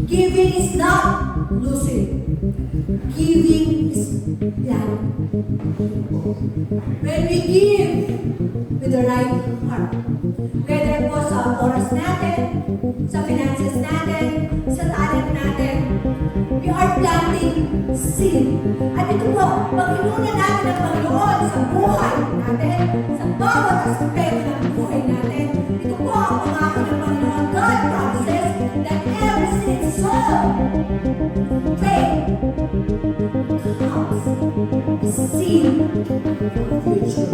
Giving is not losing. Giving is blind. When we give with the right heart, whether po sa oras natin, sa finances natin, sa talent natin, we are planting seed. At ito po, pag inunan natin ang Panginoon sa buhay natin, sa bawat aspeto ng buhay natin, ito po ang pangako ng Panginoon. God promises that every seed sown, faith, comes the seed of future.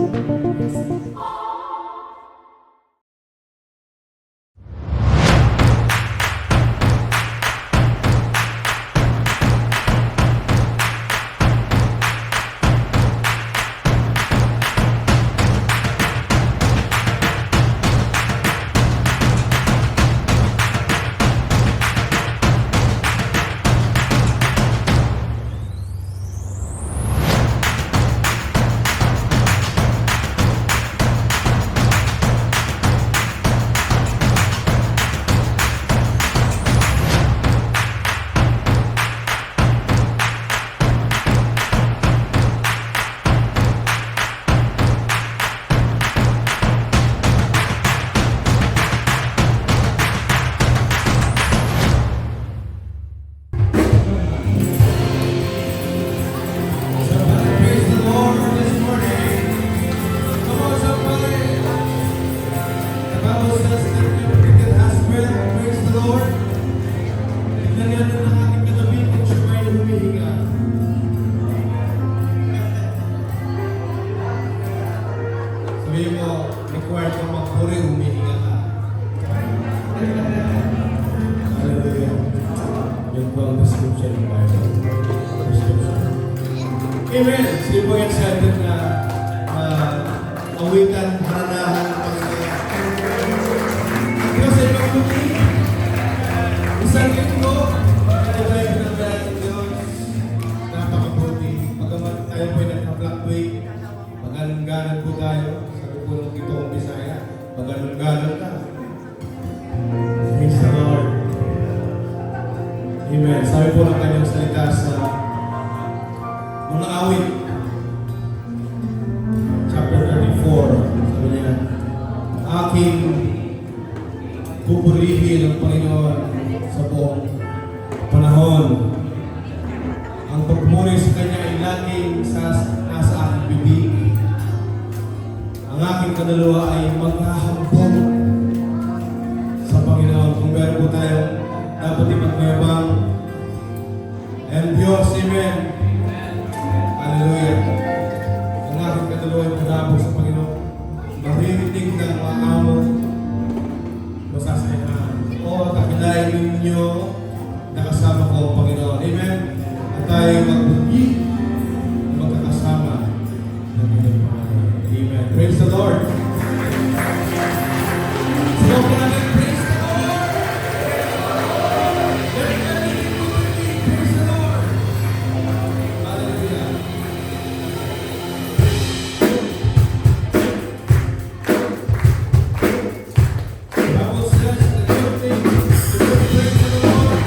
Sabihin mo, required kang magpuri, humihinga ka. Hallelujah. Yun po ang description ng Bible. Amen. Sino po excited na awitan, haranahan ng Panginoon? Diyos ay magbuti. Isang linggo, ito tayo pinagdaan ng Diyos. Napakabuti. Pagkamat tayo po ay nagka-fluctuate, mag-alungganan po tayo. Punong ito ang Bisaya, mag-along-galong ka. Praise the Lord. Amen. Sabi po ng kanyang salita sa mga awit, chapter 34, sabi niya, aking pupurihin ang Panginoon sa buong panahon. Ang pagmuri sa Kanya ay laging nasa aking bibig. Ang aking kaluluwa ay maghahambog sa Panginoon. Kung meron po tayo, dapat ipagmayabang. And Diyos, Amen. Hallelujah. Ang aking kaluluwa ay maghahambog sa Panginoon. Maririnig ng mga amo, masasayahan. O, takilain ninyo, nakasama ko ang Panginoon. Amen. At tayo magbugi, magkakasama ng inyong Panginoon. Amen. Praise the Lord. So, natin, praise the Lord. Praise the Lord. Hallelujah. The Bible says the good things to praise the Lord.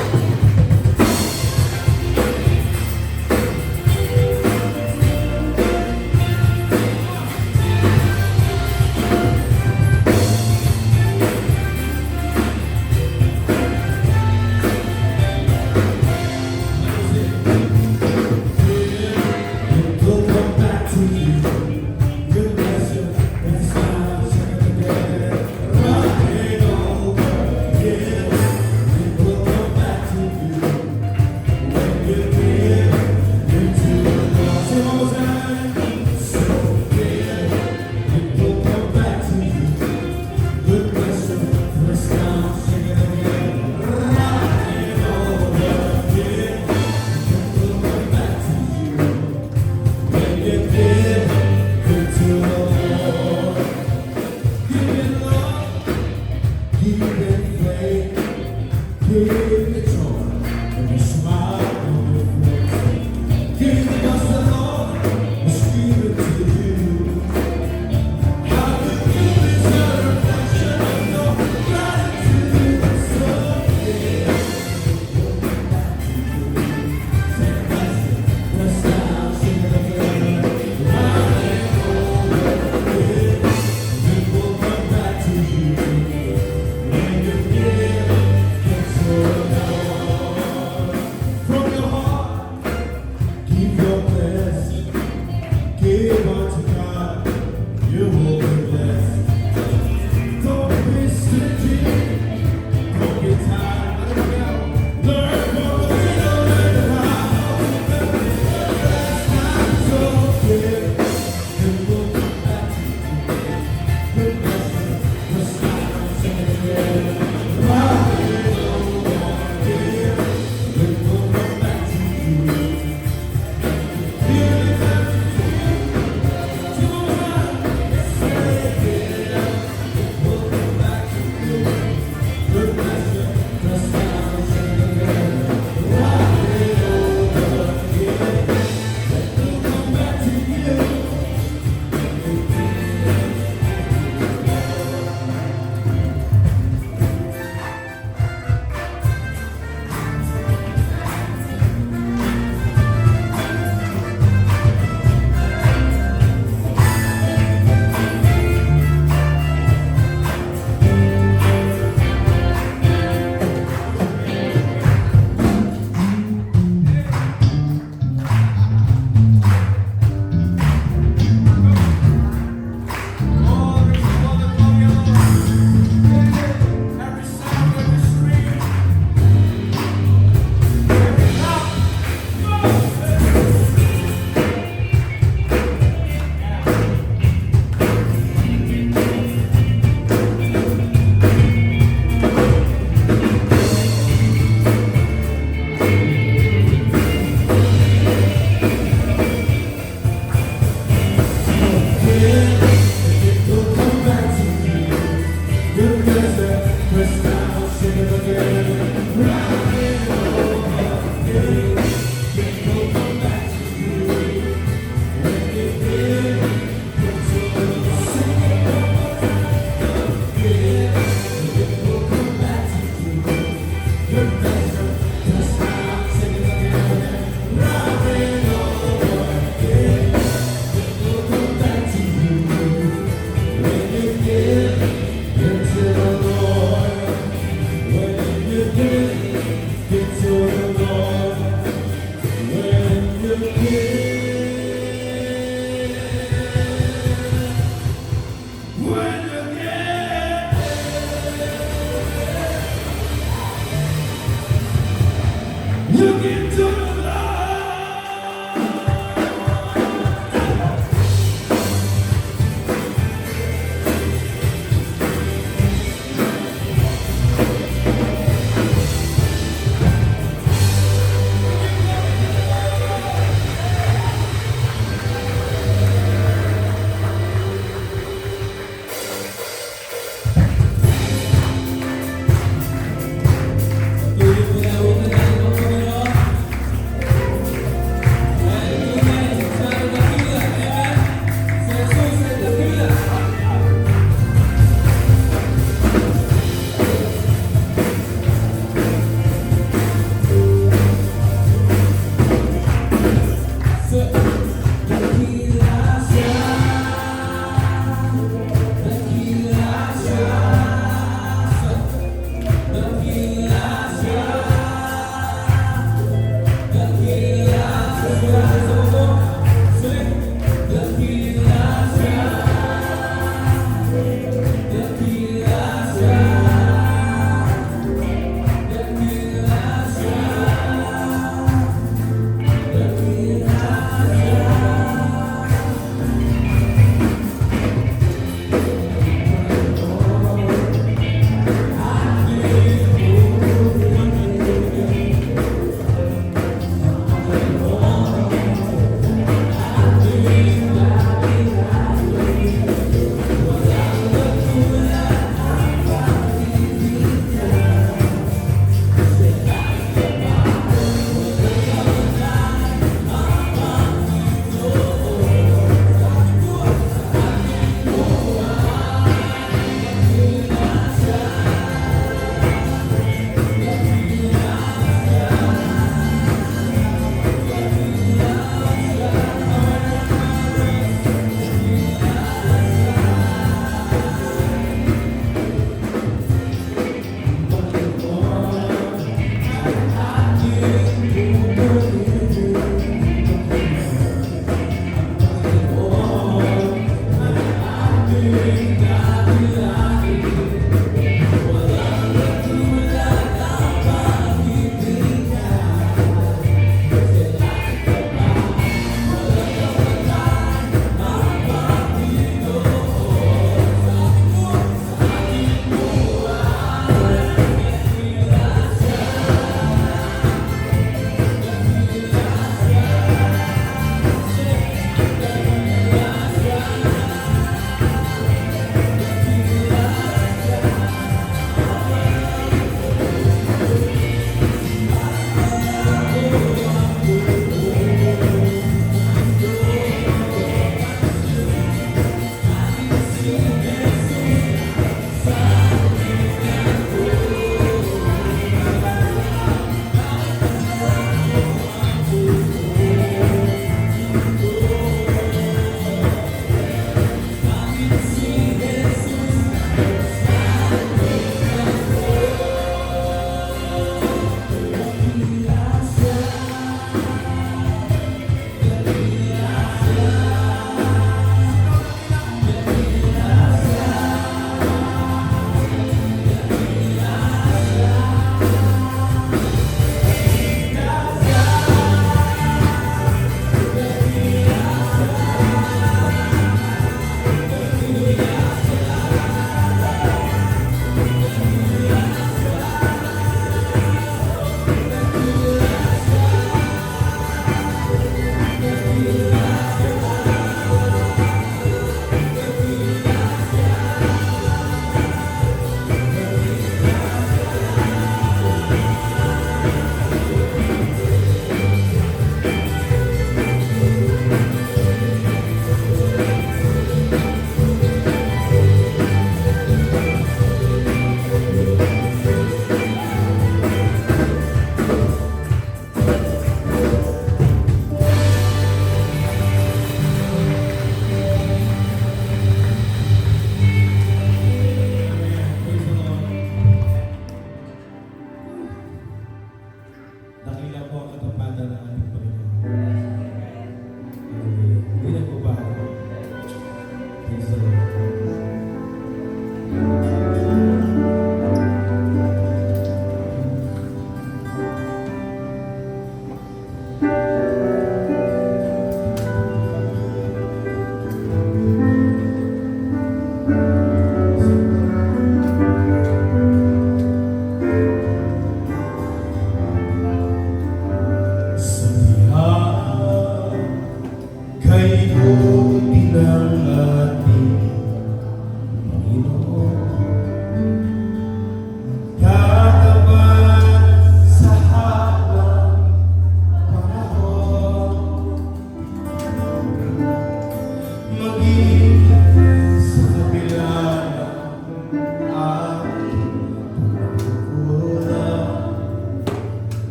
Look into the light. Patuloy po namin ang ating mga Panginoon.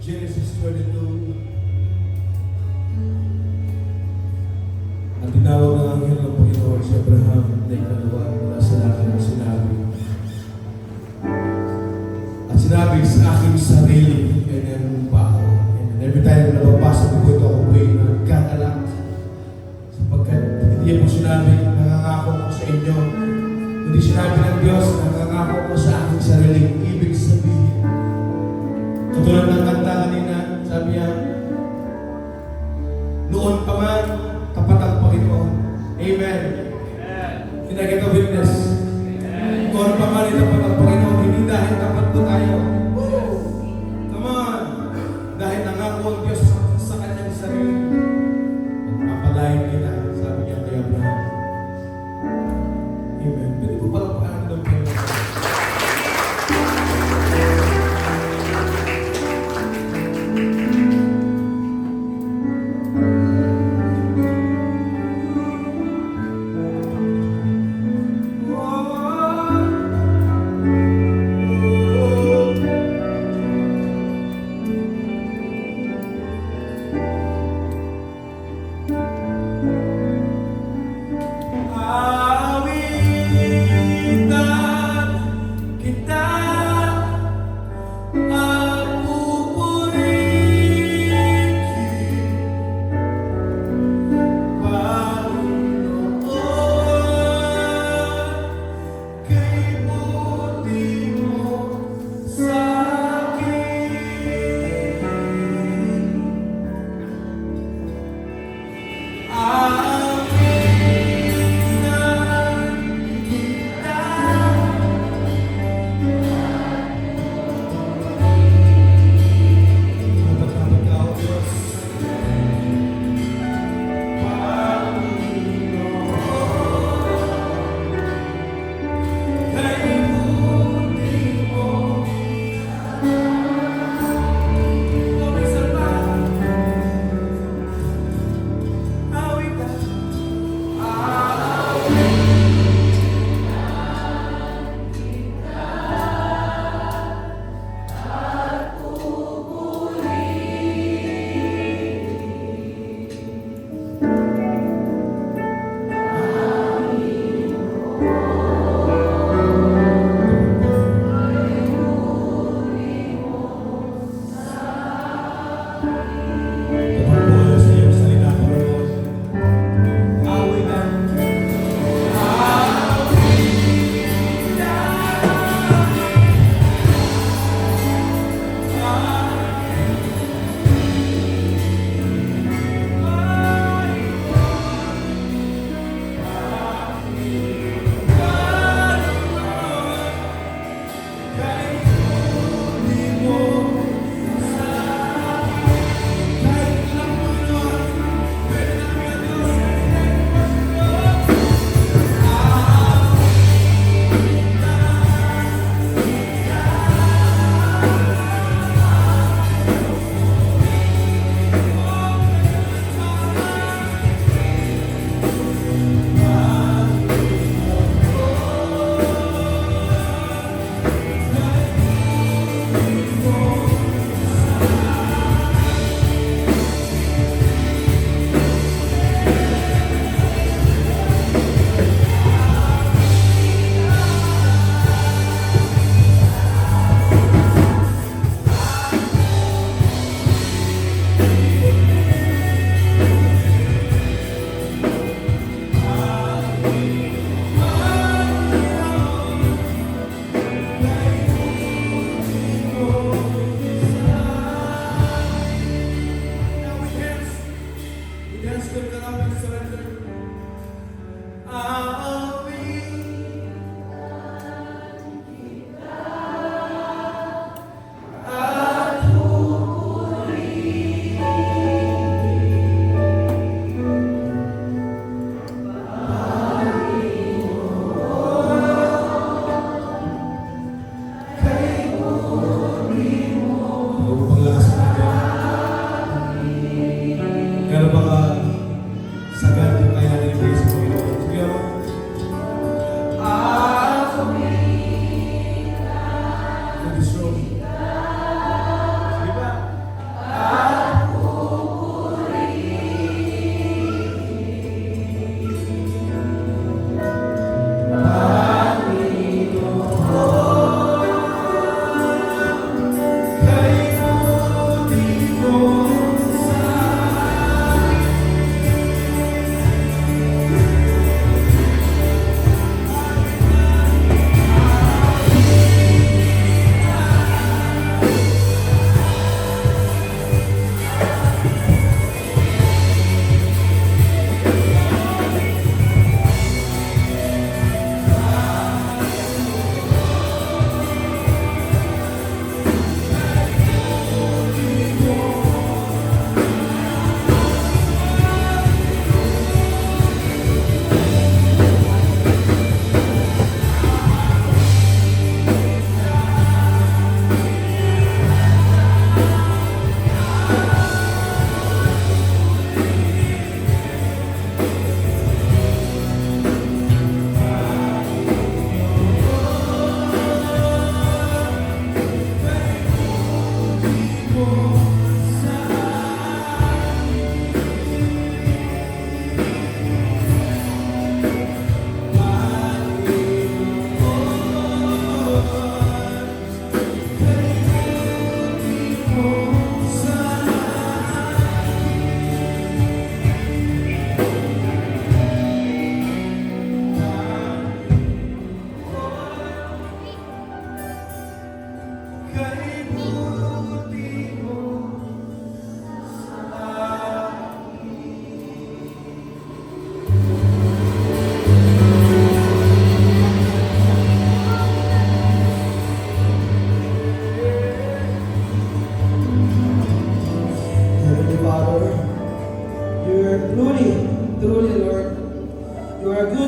Genesis 22. Ang tinawag ng anghel ng Panginoon si Abraham na ikalawa mula sa lahat ng sinabi. At sinabi sa aking sarili, ganyan pa ako. And every time na mapasok ko ito, ako po'y nagkatalak. Sapagkat hindi mo sinabi, nangangako ko sa inyo. Hindi sinabi ng Diyos, nangangako ko sa aking sarili. Ibig sabihin, katulad ng kanta kanina, sabi niya, noon pa man, tapat ang Panginoon. Amen. Can I get a witness? Noon pa man, tapat ang Panginoon. Hindi dahil tapat po tayo. Come on. Dahil nangako ang Diyos sa kanyang sarili. Magpapalain kita, sabi niya kay Abraham. Amen. Pwede po pala paano ng Panginoon. Awitan kita at pupurihin, Panginoon, kay buti mo sa akin.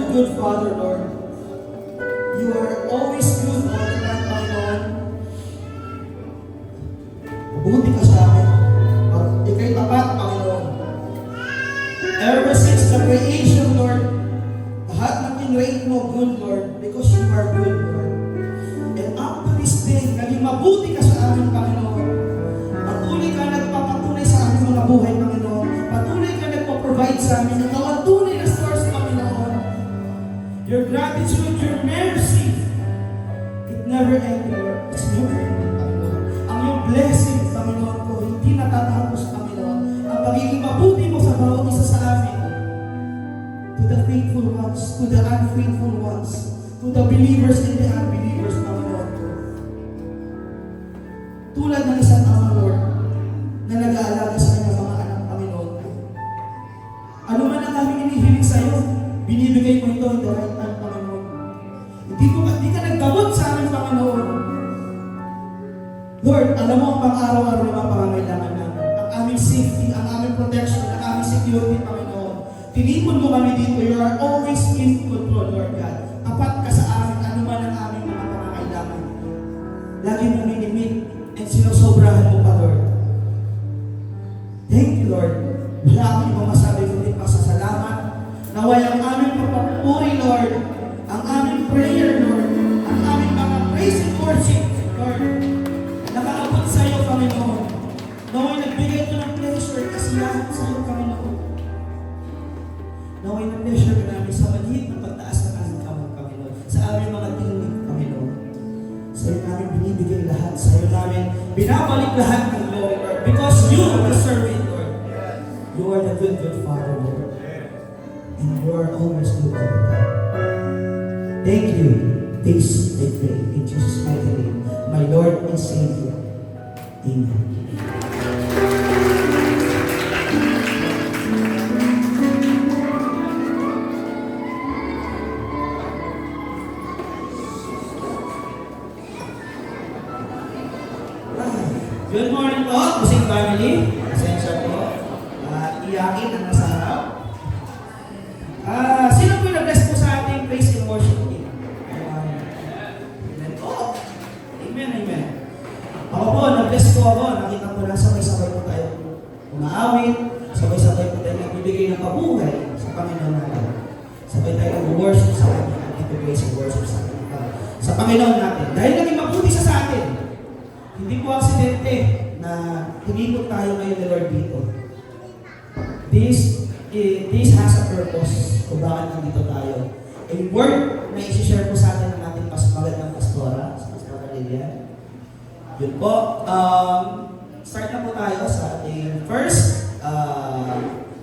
good Father, Lord. You are always good all the time, Panginoon. Mabuti ka sa amin. Ika'y tapat, Panginoon. Ever since the creation, Lord, lahat ng kinrate mo, good, Lord, because you are good, Lord. And up to this day, naging mabuti ka sa amin, Panginoon. Patuloy ka nagpapatunay sa aming mga buhay, Panginoon. Patuloy ka nagpa-provide sa amin. Ikaw ang tunay na source, Panginoon. Your gratitude, your mercy, it never ends, Lord. It's never ending, Panginoon. Ang iyong blessing, Panginoon ko, hindi natatapos, Panginoon. Ang pagiging mabuti mo sa bawat isa sa amin. To the faithful ones, to the unfaithful ones, to the believers and the unbelievers, Panginoon ko. Tulad ng isang ama, Lord, na nag-aalaga sa kanyang mga anak, Panginoon ko. Ano man ang aming inihiling sa iyo, binibigay mo ito in the right time, Panginoon. Hindi ka naggamot sa amin, Panginoon. Lord, alam mo ang pang-araw-araw na mga pangangailangan namin. Ang aming safety, ang aming protection, ang aming security, Panginoon. Tinipon mo kami dito. You are always in control, Lord God. Tapat ka sa amin, ano man ang aming mga pangangailangan. Lagi mo minimit and sinusobrahan mo pa, Lord. Thank you, Lord. Wala akong ibang masabi kundi pasasalamat. Naway ang aming pagpapuri, Lord. Ang aming prayer, Lord. Ang aming mga praise and worship, Lord. Nakaabot sa iyo, Panginoon. Naway nagbigay ito ng pleasure kasi lahat sa iyo, Panginoon. Naway ng pleasure ka namin sa maliit na pagtaas ng aming kamay, Panginoon. Sa aming mga tingin, Panginoon. Sa iyo namin binibigay lahat. Sa iyo namin binabalik lahat ng glory, Lord. Because you deserve it, Lord. You are the good, good Father, Lord. And you are always good, Lord. Thank you. This I pray in Jesus' mighty name, my Lord and Savior. Amen. Good morning po, Musing Family. Pasensya po. Iyakin ang nasa harap. Sino po yung nag-bless po sa ating praise and worship team? Amen po. Amen, amen. Ako po, nag-bless po ako. Nakita po na sabay-sabay po tayo umaawit. Sabay-sabay po tayo nagbibigay ng kabuhay sa Panginoon natin. Sabay tayo nag-worship sa Kanya. Praise and worship sa Panginoon natin. Dahil naging mabuti siya sa atin. Hindi po aksidente na tinipot tayo ngayon ni Lord dito. This has a purpose kung bakit nandito tayo. A word na isi-share po sa atin ng ating magandang pastora, sa Pastora Lilian. Yun po. Start na po tayo sa ating first.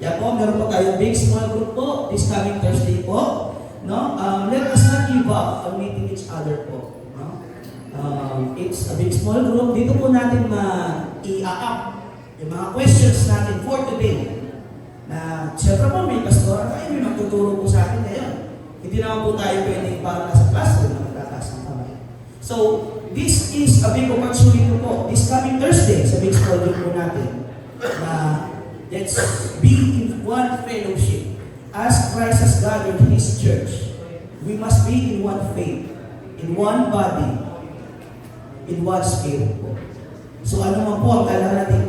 Yan po, meron po tayo big small group po this coming Thursday po. No? Let us not give up on meeting each other po. No? It's a big small group. Dito po natin i-up yung mga questions natin for today. Na siyempre po may pastora tayo, may magtuturo po sa atin ngayon. Hindi naman po tayo pwedeng para nasa classroom na magtataas ng kamay. So, this is a big opportunity po. This coming Thursday, sa big small group po natin, na let's be in one fellowship. As Christ has gathered His church, we must be in one faith, in one body, in one spirit po. So ano man po ang kailangan natin,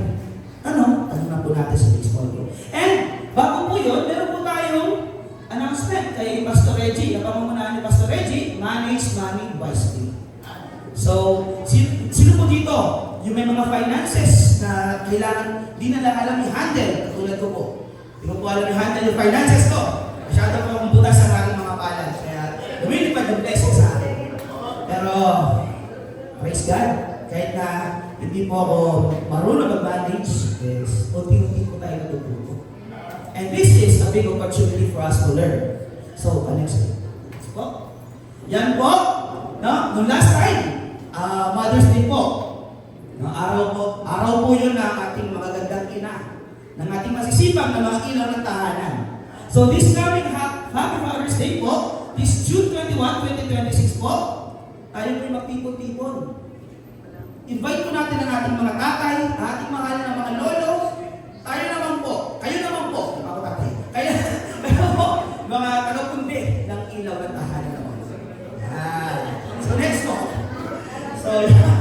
ano na po natin sa big small group. And bago po yun, meron po tayong announcement kay Pastor Reggie. Ang pamumunahan ni Pastor Reggie, manage money wisely. So, sino po dito? Yung may mga finances na kailangan, di na lang alam i-handle, katulad ko po. Di ko po alam i-handle yung finances ko. Masyado po akong butas sa aking mga palad. Kaya, lumilipad yung blessing sa akin. Pero, praise God. Kahit na hindi po ako marunong mag-manage, yes, unti-unti po tayo natututo. And this is a big opportunity for us to learn. So, next week. Po. Yan po. No? Noong last time, Mother's Day po. No, araw po yun ng ating mga gandang ina. Ng ating masisipag na mga ilaw ng tahanan. So this coming Happy Father's Day po, this June 21, 2026 po, tayo po yung magtipon-tipon. Invite po natin ang ating mga tatay, ating mahal na mga lolo, tayo naman po, kayo naman po, kayo po, mga tagapundi ng ilaw ng tahanan ng mga. So next po. So, yeah.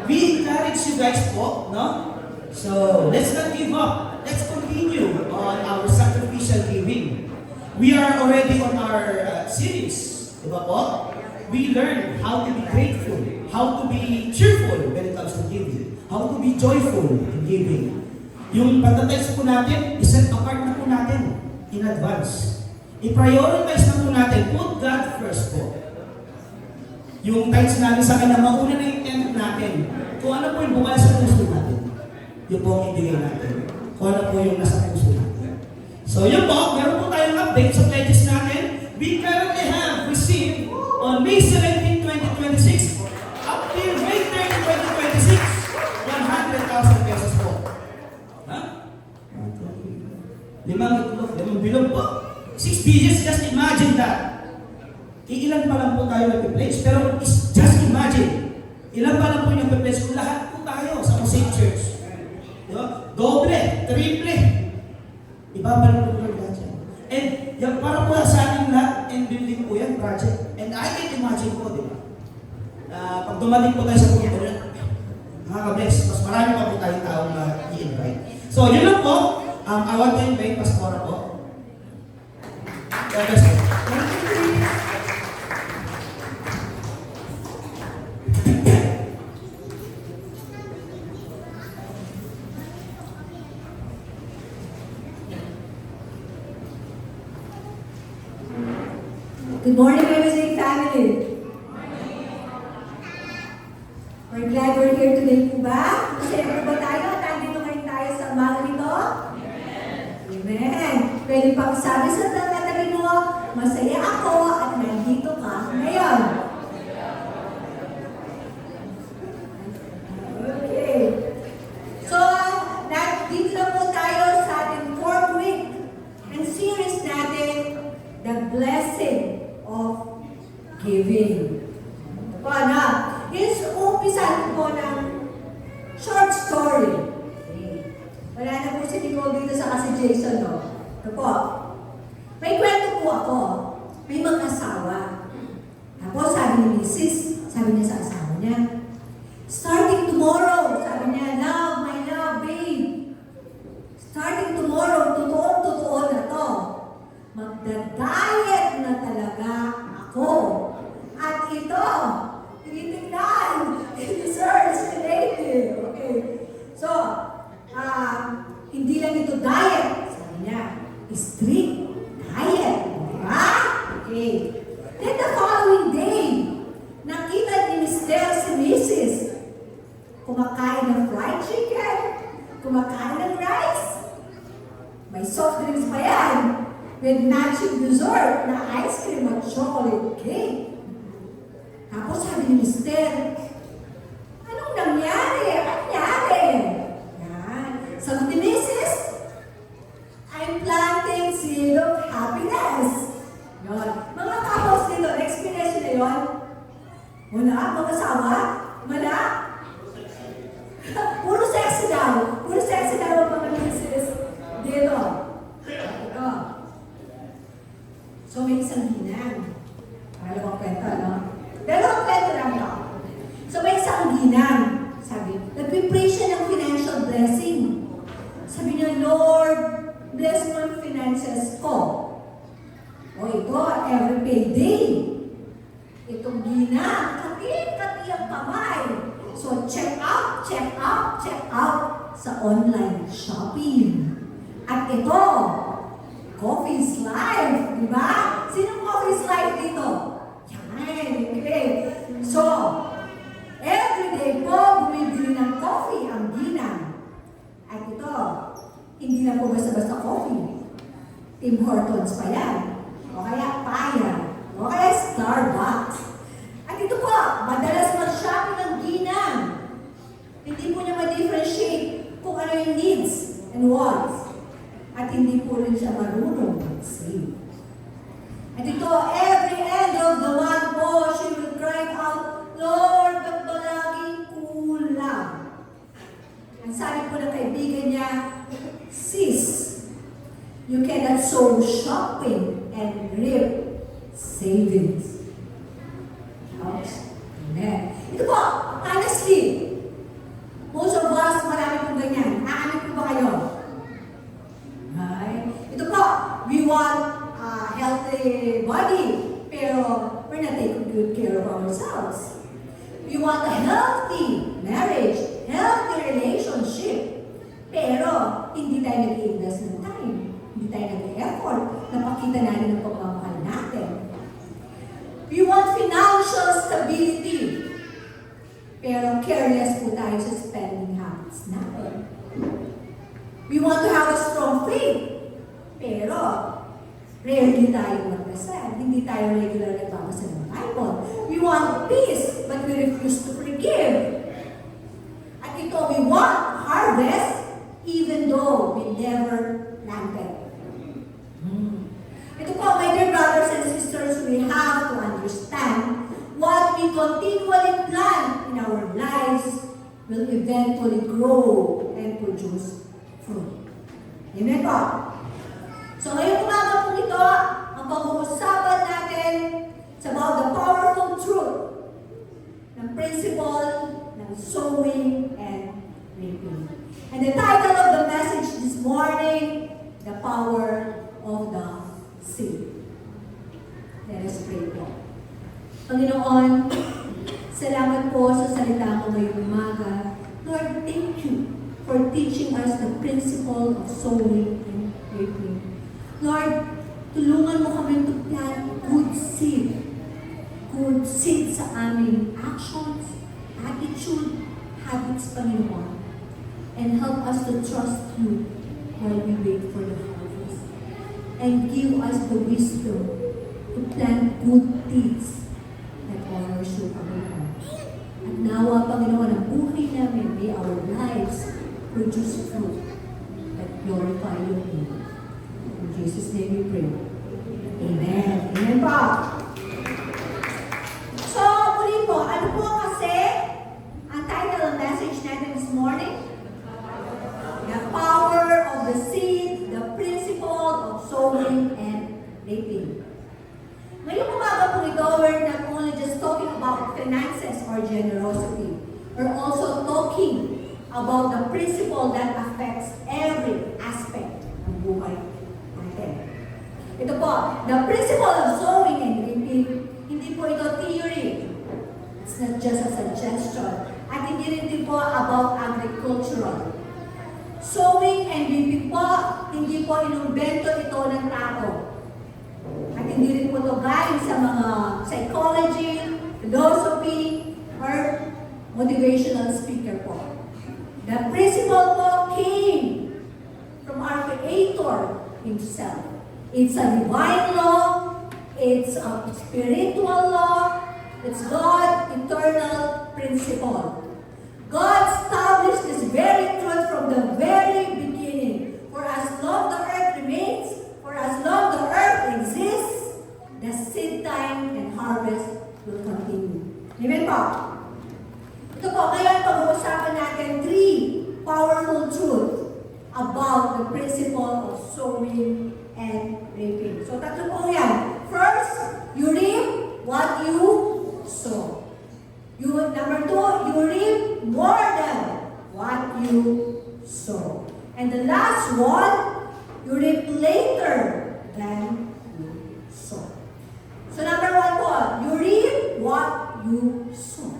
We encourage you guys po, no? So, let's not give up. Let's continue on our sacrificial giving. We are already on our series, di ba po? We learn how to be grateful, how to be cheerful when it comes to giving, how to be joyful in giving. Yung pagtatext po natin, iset apart na po natin in advance. I-prioritize na po natin, put God first po. Yung tithes natin sa kanya, mauna na yung intent natin. Kung ano po yung bukal sa puso natin, yun po ang ibigay natin. Kung ano po yung nasa puso natin. So yun po, meron po tayong update sa pledges natin. We currently have received on May 17, 2026, up till May 30, 2026, 100,000 pesos po. Ha? 5 bilog po. 6 digits, just imagine that. Ilan pa lang po tayo nag-pledge, pero just imagine. Ilan pa lang po yung nag-pledge kung lahat po tayo sa Mosaic Church. Diba? Doble, triple. Ibabalik po lahat yan. And yan, para po sa ating lahat, and building po yan, project. And I can imagine po, di ba? Pag dumating po tayo sa punto na, nakaka-bless, mas marami pa po tayong taong i-invite. So, yun lang po. I want to invite Pastora po. God bless you. Good morning, MSA family. We're glad we're here today po ba? Masaya po ba tayo? At andito ngayon tayo sa umaga nito? Amen. Pwede pang sabi sa tabi mo, masaya ako at nandito ka ngayon. Okay. So, dito na po tayo sa ating 4th week and series natin, The Blessing of Giving. Ito po, na. Is umpisan po ng short story. Okay. Wala na po si Nicole dito sa kasi Jason, no? Ito po. May kwento po ako. May mag-asawa. Tapos sabi ni Mrs., sabi niya sa asawa niya, starting tomorrow, sabi niya, love, my love, babe. Starting tomorrow, totoo na to. Magda-diet na talaga ako. At ito, tinitignan, it-deserves relative. Okay. So, hindi lang ito diet. Sabi niya, strict diet. Diba? Okay. Then the following day, nakita ni Mr. si Mrs. kumakain ng fried chicken, kumakain ng rice, may soft drinks pa yan, with matching dessert na ice cream at chocolate cake. Tapos sabi ni Mister, anong nangyari? Yan. Sabi ni Mrs., I'm planting seed of happiness. Yun. Mga couples dito, experience na yun? Wala? Mga asawa? Wala? Puro sexy daw. Puro sexy daw ang mga Mrs. Dito. Ito. So may isang ginang. Dalawang kwento, no? Dalawang kwento lang yun. So may isang ginang. Sabi, nagpipray siya ng financial blessing. Sabi niya, Lord, bless mo ang finances ko. O ito, every payday. Itong ginang, kati ang kamay. So check out sa online shopping. At ito, Coffee's Life, di ba? Sinong Coffee's Life dito? Yan, okay. So, everyday po, bumibili ng coffee ang ginang. At ito, hindi na po basta-basta coffee. Tim Hortons pa yan. O kaya Paya. O kaya Starbucks. At ito po, madalas mag-shopping ng ginang. Hindi po niya ma-differentiate kung ano yung needs and wants. At hindi po rin siya marunong mag-save. At ito, every end of the month po, she will cry out, Lord, ba't ba laging kulang? Ang sabi po ng kaibigan niya, sis, you cannot sow shopping and savings. Ouch. Amen. Ito po, honestly, most of us, marami pong ganyan. Aanit po ba kayo? Right? Ito po, we want a healthy body, pero we're not taking good care of ourselves. We want a healthy marriage, healthy relationship, pero hindi tayo nag-i-invest ng time. Hindi tayo nag-i-effort na pakita natin ang pagmamahal natin. We want financial stability, pero careless po tayo sa spending habits natin. We want to have a strong faith, pero rarely tayo mag-dasal. Hindi tayo regular nagbabasa ng Bible. We want peace, but we refuse to forgive. At ito, we want harvest, even though we never planted. Ito po, my dear brothers and sisters, we have to understand what we continually plant in our lives will eventually grow and produce fruit. Amen po? So ngayong umaga po ito, ang pag-uusapan natin is about the powerful truth ng principle ng sowing and reaping. And the title of the message this morning, the power of the seed. Let us pray po. Panginoon, salamat po sa salita mo ngayong umaga. Lord, thank you for teaching us the principle of sowing and reaping. Lord, tulungan mo kami to plant good seed. Good seed sa aming actions, attitude, habits, Panginoon. And help us to trust you while we wait for the harvest. And give us the wisdom to plant good deeds that honors you, Panginoon. At nawa, Panginoon, ang buhay namin, may our lives produce fruit that glorify your name. In Jesus' name we pray. Amen. Amen po. So, muli po, ano po kasi ang title ng message natin this morning? The power of the seed, the principle of sowing and reaping. Ngayong umaga po ito, we're not only just talking about finances or generosity. We're also talking about the principle that affects every aspect ng buhay natin. Ito po, the principle of sowing and reaping, hindi po ito theory. It's not just a suggestion. At hindi rin din po about agricultural. Sowing and reaping po, hindi po inumbento ito ng tao. At hindi rin po ito galing sa mga psychology, philosophy, or motivational speaker po. The principle po came from our Creator Himself. It's a divine law, it's a spiritual law, it's God's eternal principle. God established this very truth from the very beginning. For as long the earth remains, for as long the earth exists, the seed time and harvest will continue. Amen po? Ito po, ngayon pag-uusapan natin three powerful truths about the principle of sowing and reaping. So, tatlo po yan. First, you reap what you sow. Number two, you reap more than what you sow. And the last one, you reap later than you sow. So, number one po, you reap what you sow.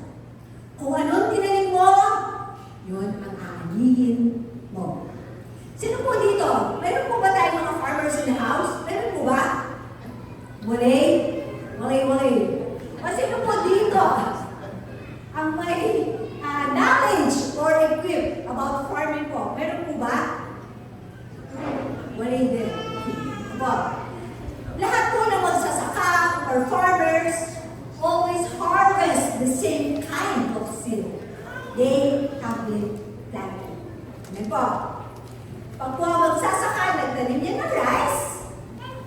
Kung anong tinanim mo, yun ang aanihin mo. Sino po dito? Meron po ba tayong mga farmers in the house? Meron po ba? Wala? Wala. O sino po dito ang may knowledge or equipped about farming po? Meron po ba? Wala din. Aba, lahat po ng magsasaka or farmers always harvest the same kind of seed. They have been planted. Amen po. Pag po magsasaka, nagtanim niya ng rice,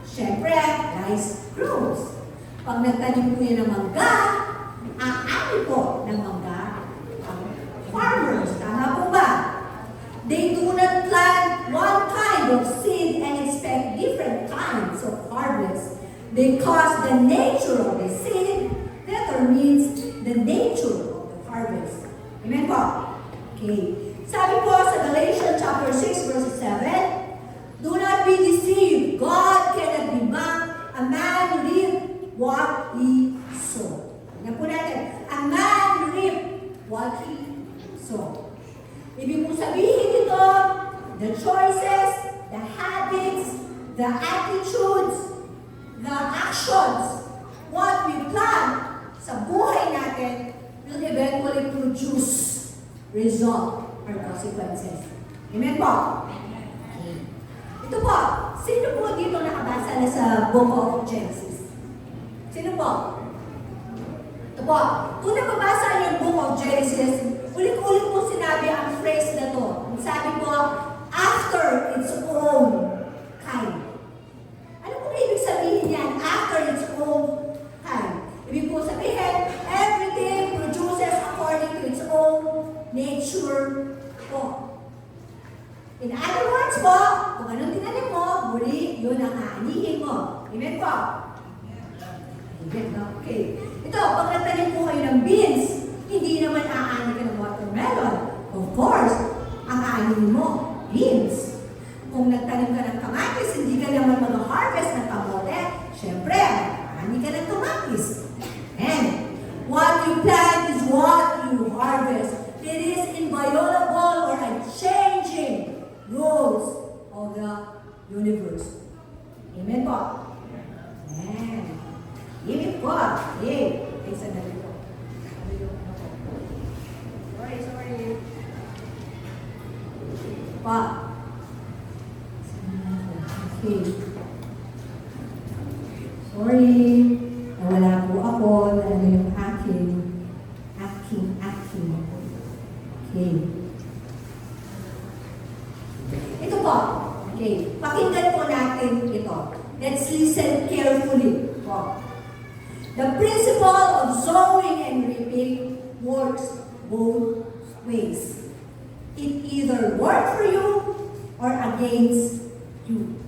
syempre, rice grows. Pag nagtanim po niya ng mangga, aani po ng mangga ang farmers. Tama po ba? They do not plant one kind of seed and expect different kinds of harvest. because the nature of the seed determines the nature of the harvest. Amen po? Okay. Sabi po sa Galatians chapter 6 verse 7, do not be deceived. God cannot be mocked. A man reap what he sow. Yan po natin. A man reap what he sow. Ibig po sabihin ito, the choices, the habits, the attitudes, the actions, what we plan sa buhay natin will eventually produce result or consequences. Amen po? Okay. Ito po, sino po dito nakabasa na sa Book of Genesis? Sino po? Ito po, kung nakabasa yung Book of Genesis, ulit-ulit po sinabi ang phrase na to. Sabi po, after its own kind. Ano po ibig sabihin yan? After its own kind. Ibig po sabihin, everything produces according to its own nature po. In other words po, kung anong tinanim mo, muli, yun ang aanihin mo. Amen po? Amen. Okay. Ito, pag nagtanim po kayo ng beans, hindi naman aani ka ng watermelon. Of course, ang aanihin mo, beans. Kung nagtanim ka ng kamatis, hindi ka naman mag-harvest ng kamote, syempre, aani ka ng kamatis. And what you plant is what you harvest. It is inviolable or unchanging rules of the universe. Amen po? Amen. Amen po. Yay. Okay, sandali po. Sorry. Pa. Okay. Sorry. Nawala po ako. Ano yung aking. Okay. Ito po. Okay. Pakinggan po natin ito. Let's listen carefully po. The principle of sowing and reaping works both ways. It either works for you or against you.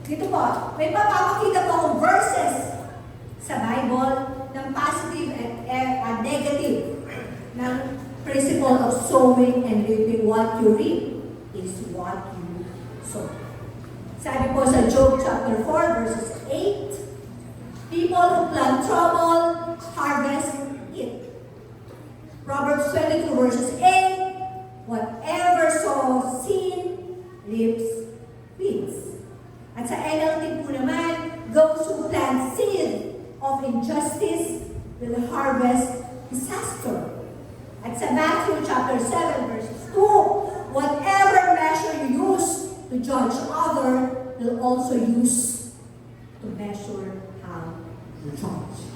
Dito po, may papapakita po akong verses sa Bible ng positive and negative ng principle of sowing and reaping. What you reap is what you sow. Sabi po sa Job chapter 4 verses 8, people who plant trouble harvest it. Proverbs 22 verses 8, whatever sows sin reaps weeds. At sa NLT po naman, those who plant seed of injustice will harvest disaster. At sa Matthew chapter 7 verses 2, whatever measure you use to judge other will also use to measure how you judge.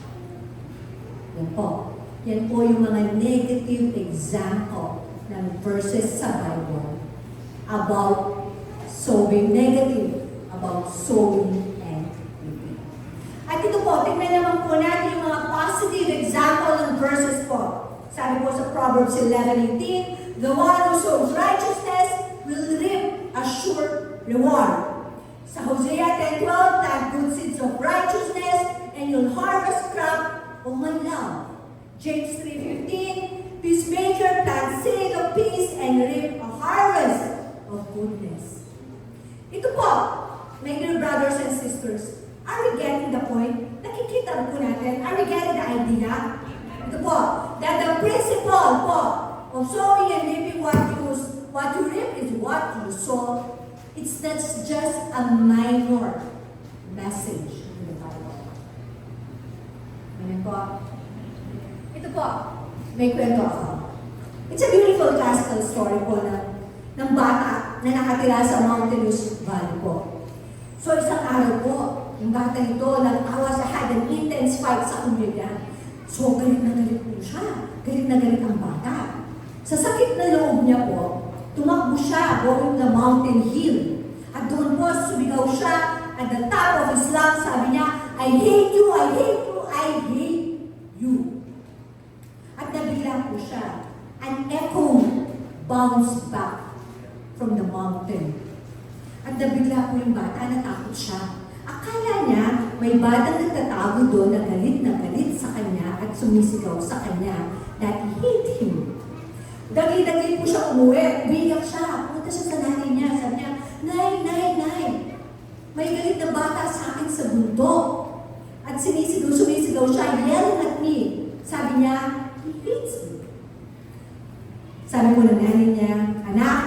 Yan po. Yan po yung mga negative example ng verses sa Bible about sowing negative, about sowing and reaping. At ito po, tingnan naman po natin yung mga positive example ng verses po. Sabi po sa Proverbs 11:18, the one who sows righteousness will reap a sure reward. Sa Hosea 10:12, plant good seeds of righteousness and you'll harvest crop of my love. James 3:15, peacemaker plant seed of peace and reap a harvest of goodness. Ito po, my dear brothers and sisters, are we getting the point? Nakikita po natin, are we getting the idea? Ito po, that the principle po of sowing and reaping what you reap is what you sow. It's not just a minor message in the Bible. Amen po. Ito po, may kwento ako. It's a beautiful classical story po ng bata na nakatira sa Mountainous Valley po. So isang araw po, yung bata ito nag-awa sa had an intense fight sa komunidad. So galit na galit po siya. Galit na galit ang bata. Sa sakit na loob niya po, tumakbo siya going the mountain hill. At doon po, sumigaw siya at the top of his lungs, sabi niya, I hate you, I hate you, I hate you. At nabigla po siya. An echo bounced back from the mountain. At nabigla po yung bata, natakot siya. Akala niya may batang nagtatago doon na galit sa kanya at sumisigaw sa kanya that he hate him. Dagi-dagi po siya umuwi, umiyak siya, punta siya sa nanay niya, sabi niya, Nay, may galit na bata sa akin sa bundok. At sumisigaw siya, yelling at me. Sabi niya, he hates me. Sabi ko ng nanay niya, anak,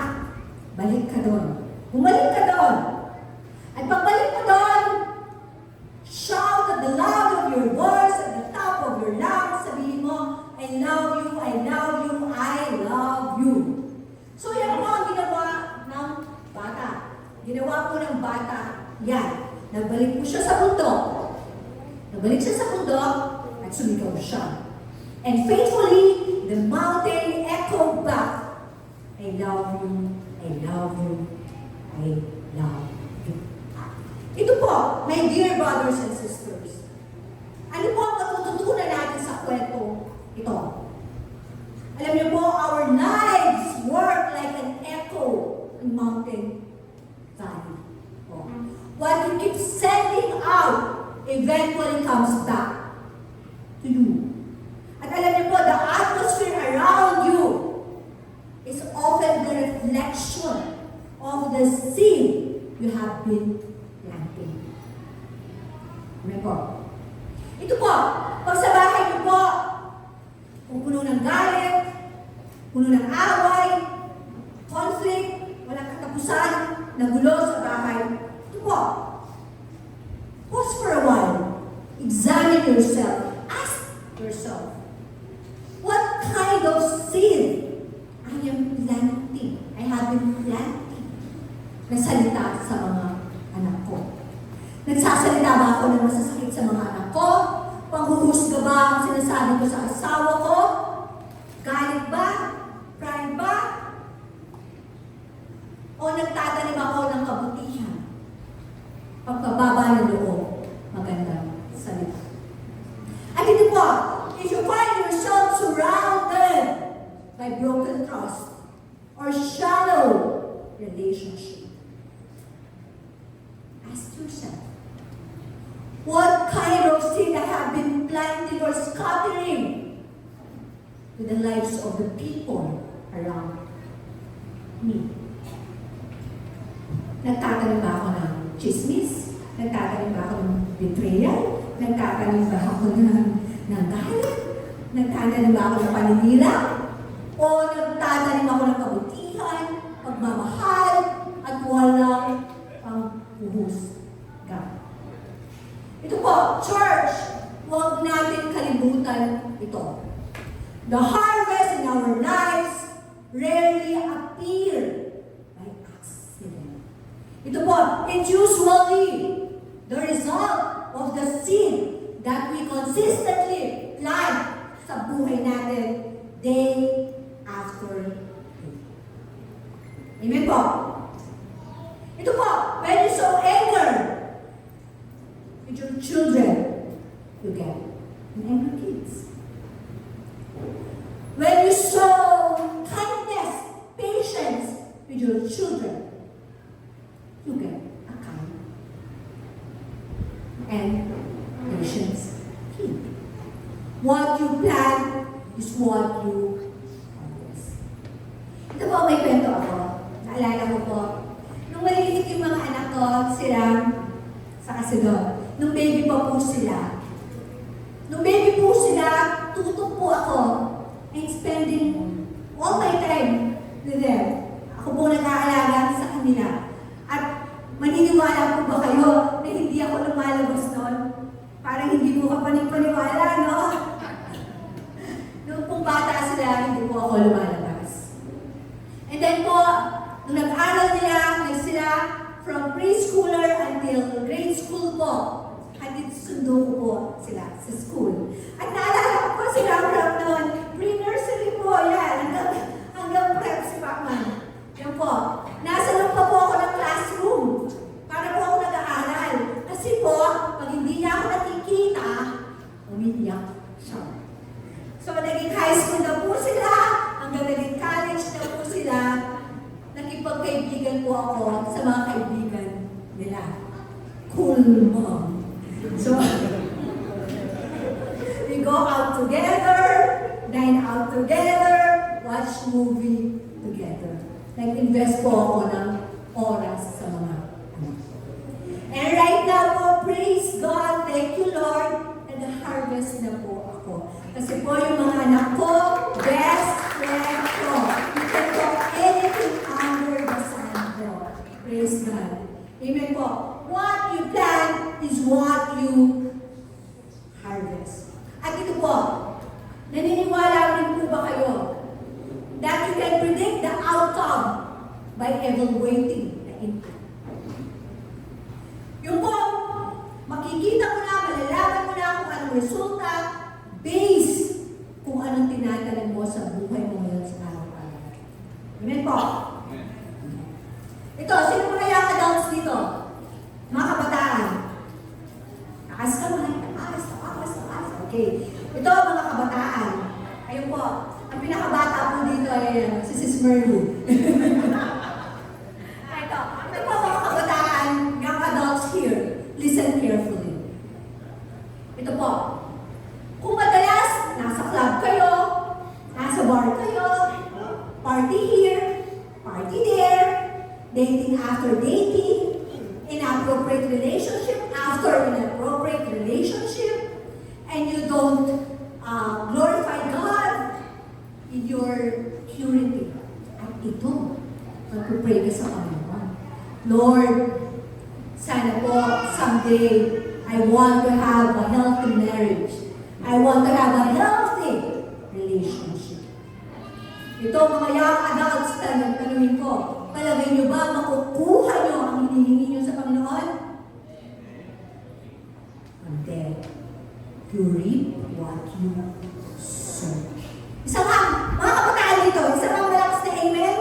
balik ka doon. Bumalik ka doon. At pagbalik mo doon, shout at the loud of your voice, at the top of your lungs, sabihin mo, I love you, I love you, I love you. So yan po ang ginawa ng bata. Ginawa po ng bata, yan. Nagbalik po siya sa bundok. Nagbalik siya sa bundok at sumigaw siya. And faithfully, the mountain echoed back, I love you, I love you, I love you. Ito po, my dear brothers and sisters. Ano po ang matututunan natin sa kwento ito? Alam niyo po, our lives work like an echo in mountain valley. What you keep sending out eventually comes back to you. At alam niyo po, the atmosphere around you is often the reflection of the seed you have been planting. Amen po. Ito po, pag sa bahay niyo po, kung puno ng galit, puno ng away, conflict, walang katapusan, nagulo sa bahay, ito po, pause for a while. Examine yourself. Ask yourself, what kind of seed I am planting? I have been planting. Nagsalita sa mga anak ko. Nagsasalita ba ako ng masasakit sa mga anak ko? Panghuhusga ba ang sinasabi ko sa asawa ko? Galit ba? Pride ba? O nagtatanim ako ng kabutihan? Pagkababa ng loob, magandang salita. At ito po, if you find yourself surrounded by broken trust or shallow relationship, ask yourself, what kind of seed I have been planting or scattering to the lives of the people around me? Nagtatanim ba ako ng chismis? Nagtatanim ba ako ng betrayal? Nagtatanim ba ako ng galit? Nagtatanim ba ako ng paninira? O nagtatanim ako ng kabutihan, pagmamahal, at walang panghuhusga? Ito po, church, huwag natin kalimutan ito. The harvest in our lives rarely appear by accident. Ito po, it's usually the result of the seed that we consistently plant sa buhay natin day after day. Amen po? Ito po, when you sow anger with your children, you get anger kids. When you sow kindness, patience with your children, you get a kind and patience kid. What you plant is what you harvest. Ito po, may kwento ako. Naalala ko po. Nung maliliit yung mga anak ko, sila sa Kasidon. Nung baby pa po sila. Tutok po ako and spending all my time with them. Ako po nag-aalaga sa kanila. At maniniwala po ba kayo na hindi ako lumalabas noon? Parang hindi po kapanig-paniwala, no? Nung pong bata sila, hindi po ako lumalabas. And then po, nung nag-aral sila from preschooler until grade school po, hatid sundo ko po sila sa school. At naalala ko po sila from noon, pre-nursery po yan, hanggang prep si Pacman. Yan po, nasa loob pa po ako ng classroom para po ako nag-aaral. Kasi po, pag hindi niya ako nakikita, umiiyak siya. So, naging high school na po sila, hanggang naging college na po sila, nakipagkaibigan po ako sa mga kaibigan nila. Cool single mom. So, we go out together, dine out together, watch movie together. Nag-invest po ako ng oras sa mga anak. And right now po, praise God, thank you Lord, nag-harvest na po ako. Kasi po yung mga anak ko, best friend ko. You can talk anything under the sun po. Praise God. Amen po. What you plant is what you harvest. At ito po, naniniwala rin po ba kayo that you can predict the outcome by evaluating the input? Yung po, makikita mo na, malalaman mo na kung anong resulta based kung anong tinatanim mo sa buhay mo ngayon sa araw-araw. Amen po? Ito, sino mga young adults dito? Mga kabataan. Takas ka mga, takas. Okay. Ito, mga kabataan. Ayun po, ang pinakabata po dito ay si Sis Merlu. Ito po mga kabataan, young adults here, listen carefully. Ito po, kung madalas nasa club kayo, nasa bar kayo, party here, party there, dating after dating, inappropriate relationship after inappropriate relationship, and you don't glorify God in your purity. At ito, magpupray ka sa Panginoon. Lord, sana po someday I want to have a healthy marriage. I want to have a healthy relationship. Ito mga young adults, tanungin ko, palagay niyo ba makukuha niyo ang hinihingi niyo sa Panginoon? Hindi. You reap what you sow. Isa nga, mga kabataan dito, isa nga malakas na amen?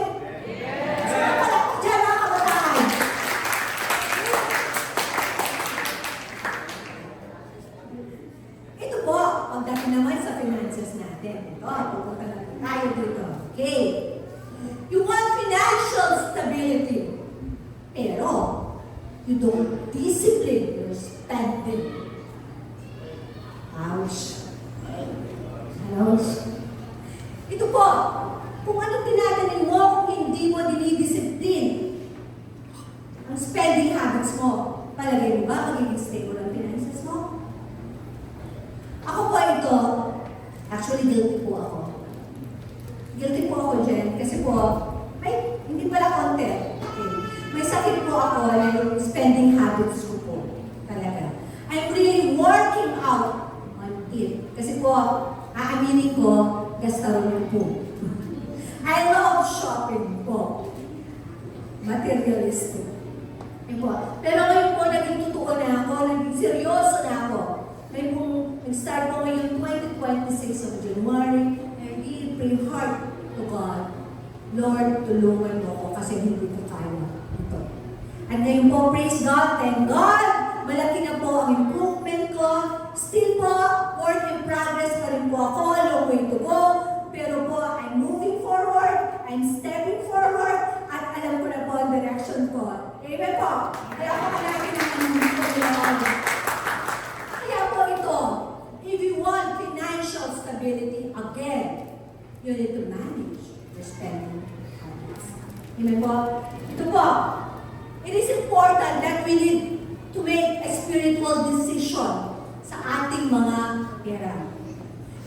Isa nga malakas dyan, mga kabataan. Ito po, pagdating naman sa finances natin. Ito, pupunta na tayo dito. Okay. You want financial stability. Pero, you don't discipline your spending. Ouch. Ouch. Ito po, kung anong tinatanin mo, kung hindi mo dinidisiplin ang spending habits mo, palagay mo ba magiging stable ang finances mo? Ako po ito, actually guilty po ako. Guilty po ako dyan kasi po, hindi pala konti. Okay. May sakit po ako na yung spending habits ko po. Talaga. I'm really working out on it. Kasi po, aaminin ko, gastaron po. I love shopping po. Materialistic. Po. Pero ngayon po, naging totoo na ako, naging seryoso na ako. Ngayon po, nag-start po ngayon 2026 of January, and I really pray hard to God, Lord, tulungan mo ako kasi hindi ko kaya ito. At ngayon po, praise God, thank God, malaki na po ang improvement ko. Still po, work in progress pa rin po ako, long way to go. Pero po, I'm moving forward, I'm stepping forward, at alam ko na po ang direction ko. Amen po. Kaya ako malaki na ang kaya po ito, if you want financial stability again, you need to manage your spending habits. Amen po? Ito po, it is important that we need to make a spiritual decision sa ating mga pera.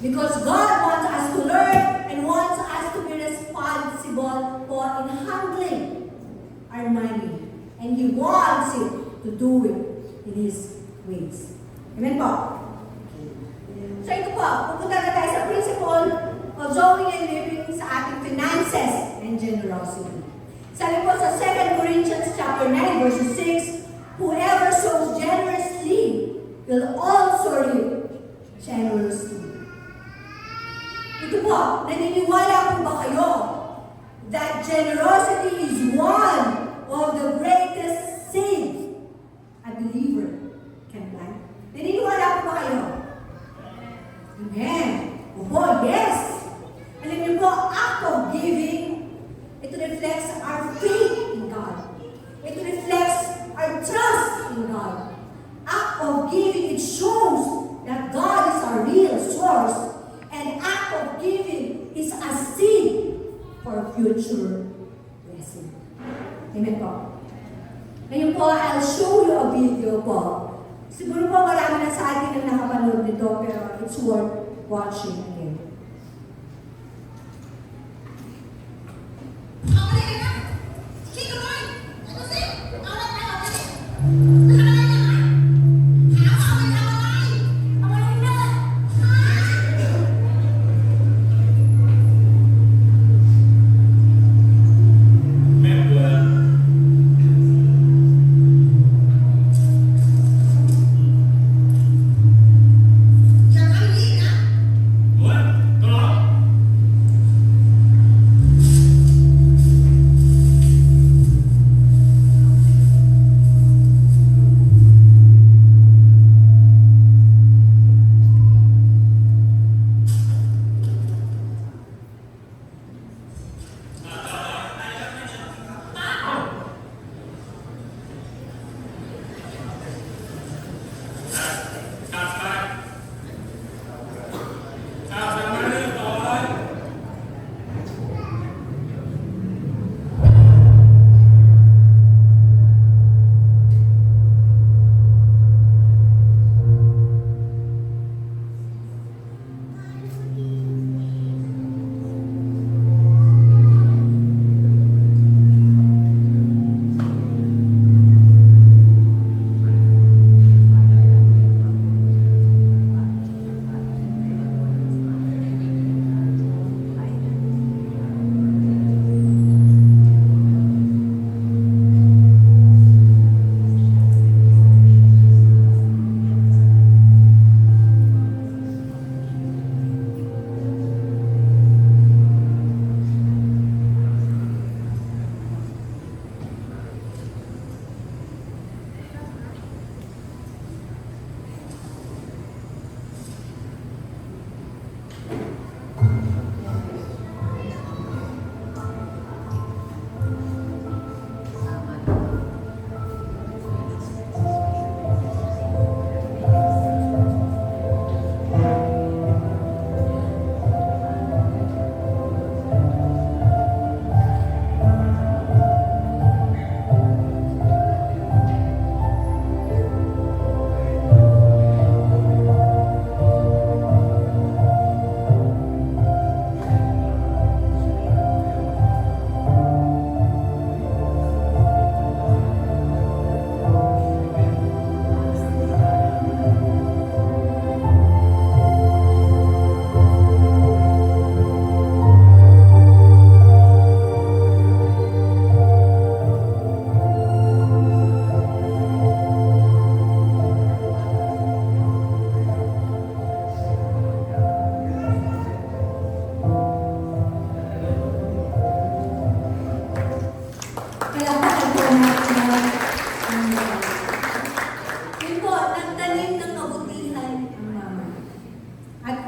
Because God wants us to learn and wants us to be responsible for in handling our money. And He wants it to do it in His ways. Amen po? So ito po, pupunta na tayo sa principle of sowing and living sa ating finances and generosity. Sabi po sa 2 Corinthians chapter 9 verse 6, whoever sows generously will also reap generously. Ito po, naniniwala po ba kayo that generosity is one of the greatest sins a believer can plan? Naniniwala po ba kayo? Amen. Opo, yes. Alam niyo po, act of giving, it reflects our faith in God. It reflects our trust in God. for future blessing. Amen po. Ngayon po, I'll show you a video po. Siguro po marami na sa atin ang nakapanood nito, pero it's worth watching again.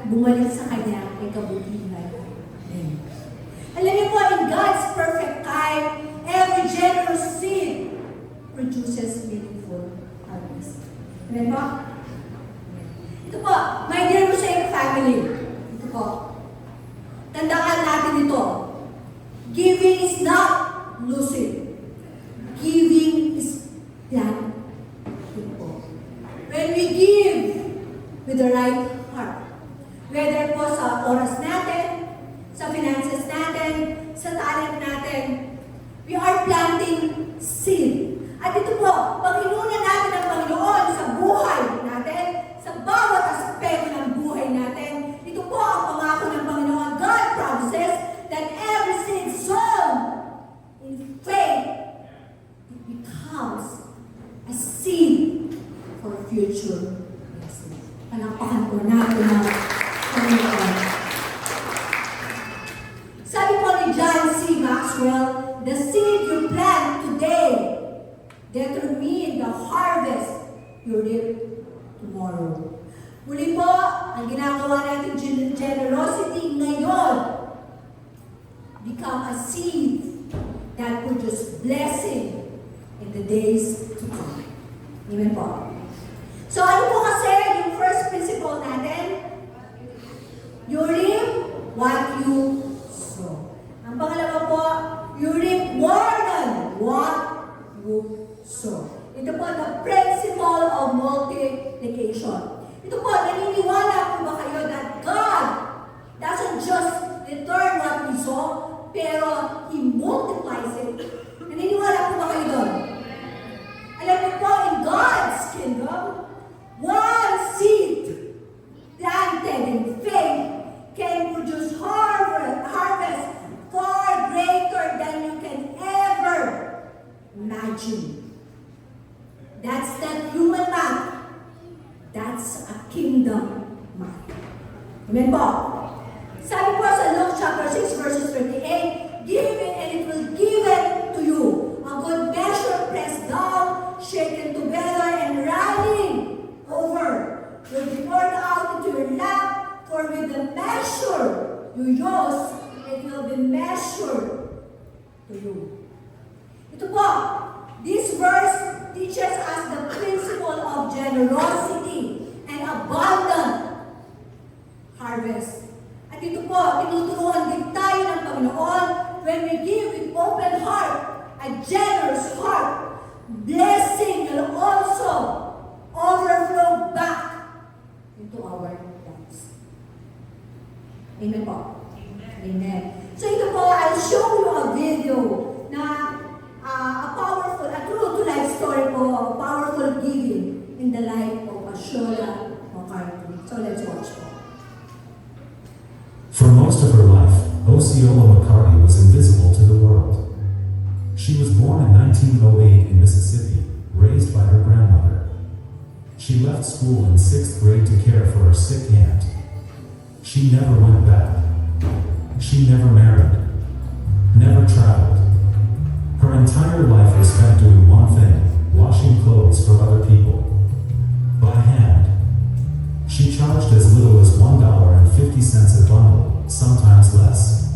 bumalik sa kanya ay kabutihan. Alam niyo po, in God's perfect time, every generous seed produces meaningful harvest. Amen po? Ito po, my dear Mosaic family. Ito po. Tandaan natin ito. Giving is not losing. Giving is plan. Ito po. When we give with the right heart, whether po sa oras natin, sa finances natin, sa talent natin, we are planting seed. At ito po, pag inunan natin ang Panginoon sa buhay natin, sa bawat aspeto ng buhay natin, ito po ang pangako ng Panginoon. God promises that every seed sown in faith, it becomes a seed for future blessing. Palakpakan po natin ang Panginoon. Sabi po ni John C. Maxwell, the seed you plant today determine the harvest you reap tomorrow. Muli po, ang ginagawa natin generosity ngayon, become a seed that produce blessing in the days to come. Amen po. So ano po kasi yung first principle natin? You reap what you sow. Ang pangalawa math. Amen po. Sabi po sa Luke chapter 6 verses 38, give it and it will given to you. A good measure pressed down, shaken together, and running over will be poured out into your lap, for with the measure you use, it will be measured to you. Ito po, this verse teaches us the principle of generosity and abundant harvest. At ito po, tinuturuan din tayo ng Panginoon when we give with open heart, a generous heart, blessing will also overflow back into our lives. Amen po. Amen. So ito po, I'll show you a video na a powerful, a true to life story po, powerful giving in the life of Ashola McCarthy. So let's watch po. For most of her life, Osceola McCarty was invisible to the world. She was born in 1908 in Mississippi, raised by her grandmother. She left school in 6th grade to care for her sick aunt. She never went back. She never married, never traveled. Her entire life was spent doing one thing, washing clothes for other people. By hand. She charged as little as $1.50 a bundle, sometimes less.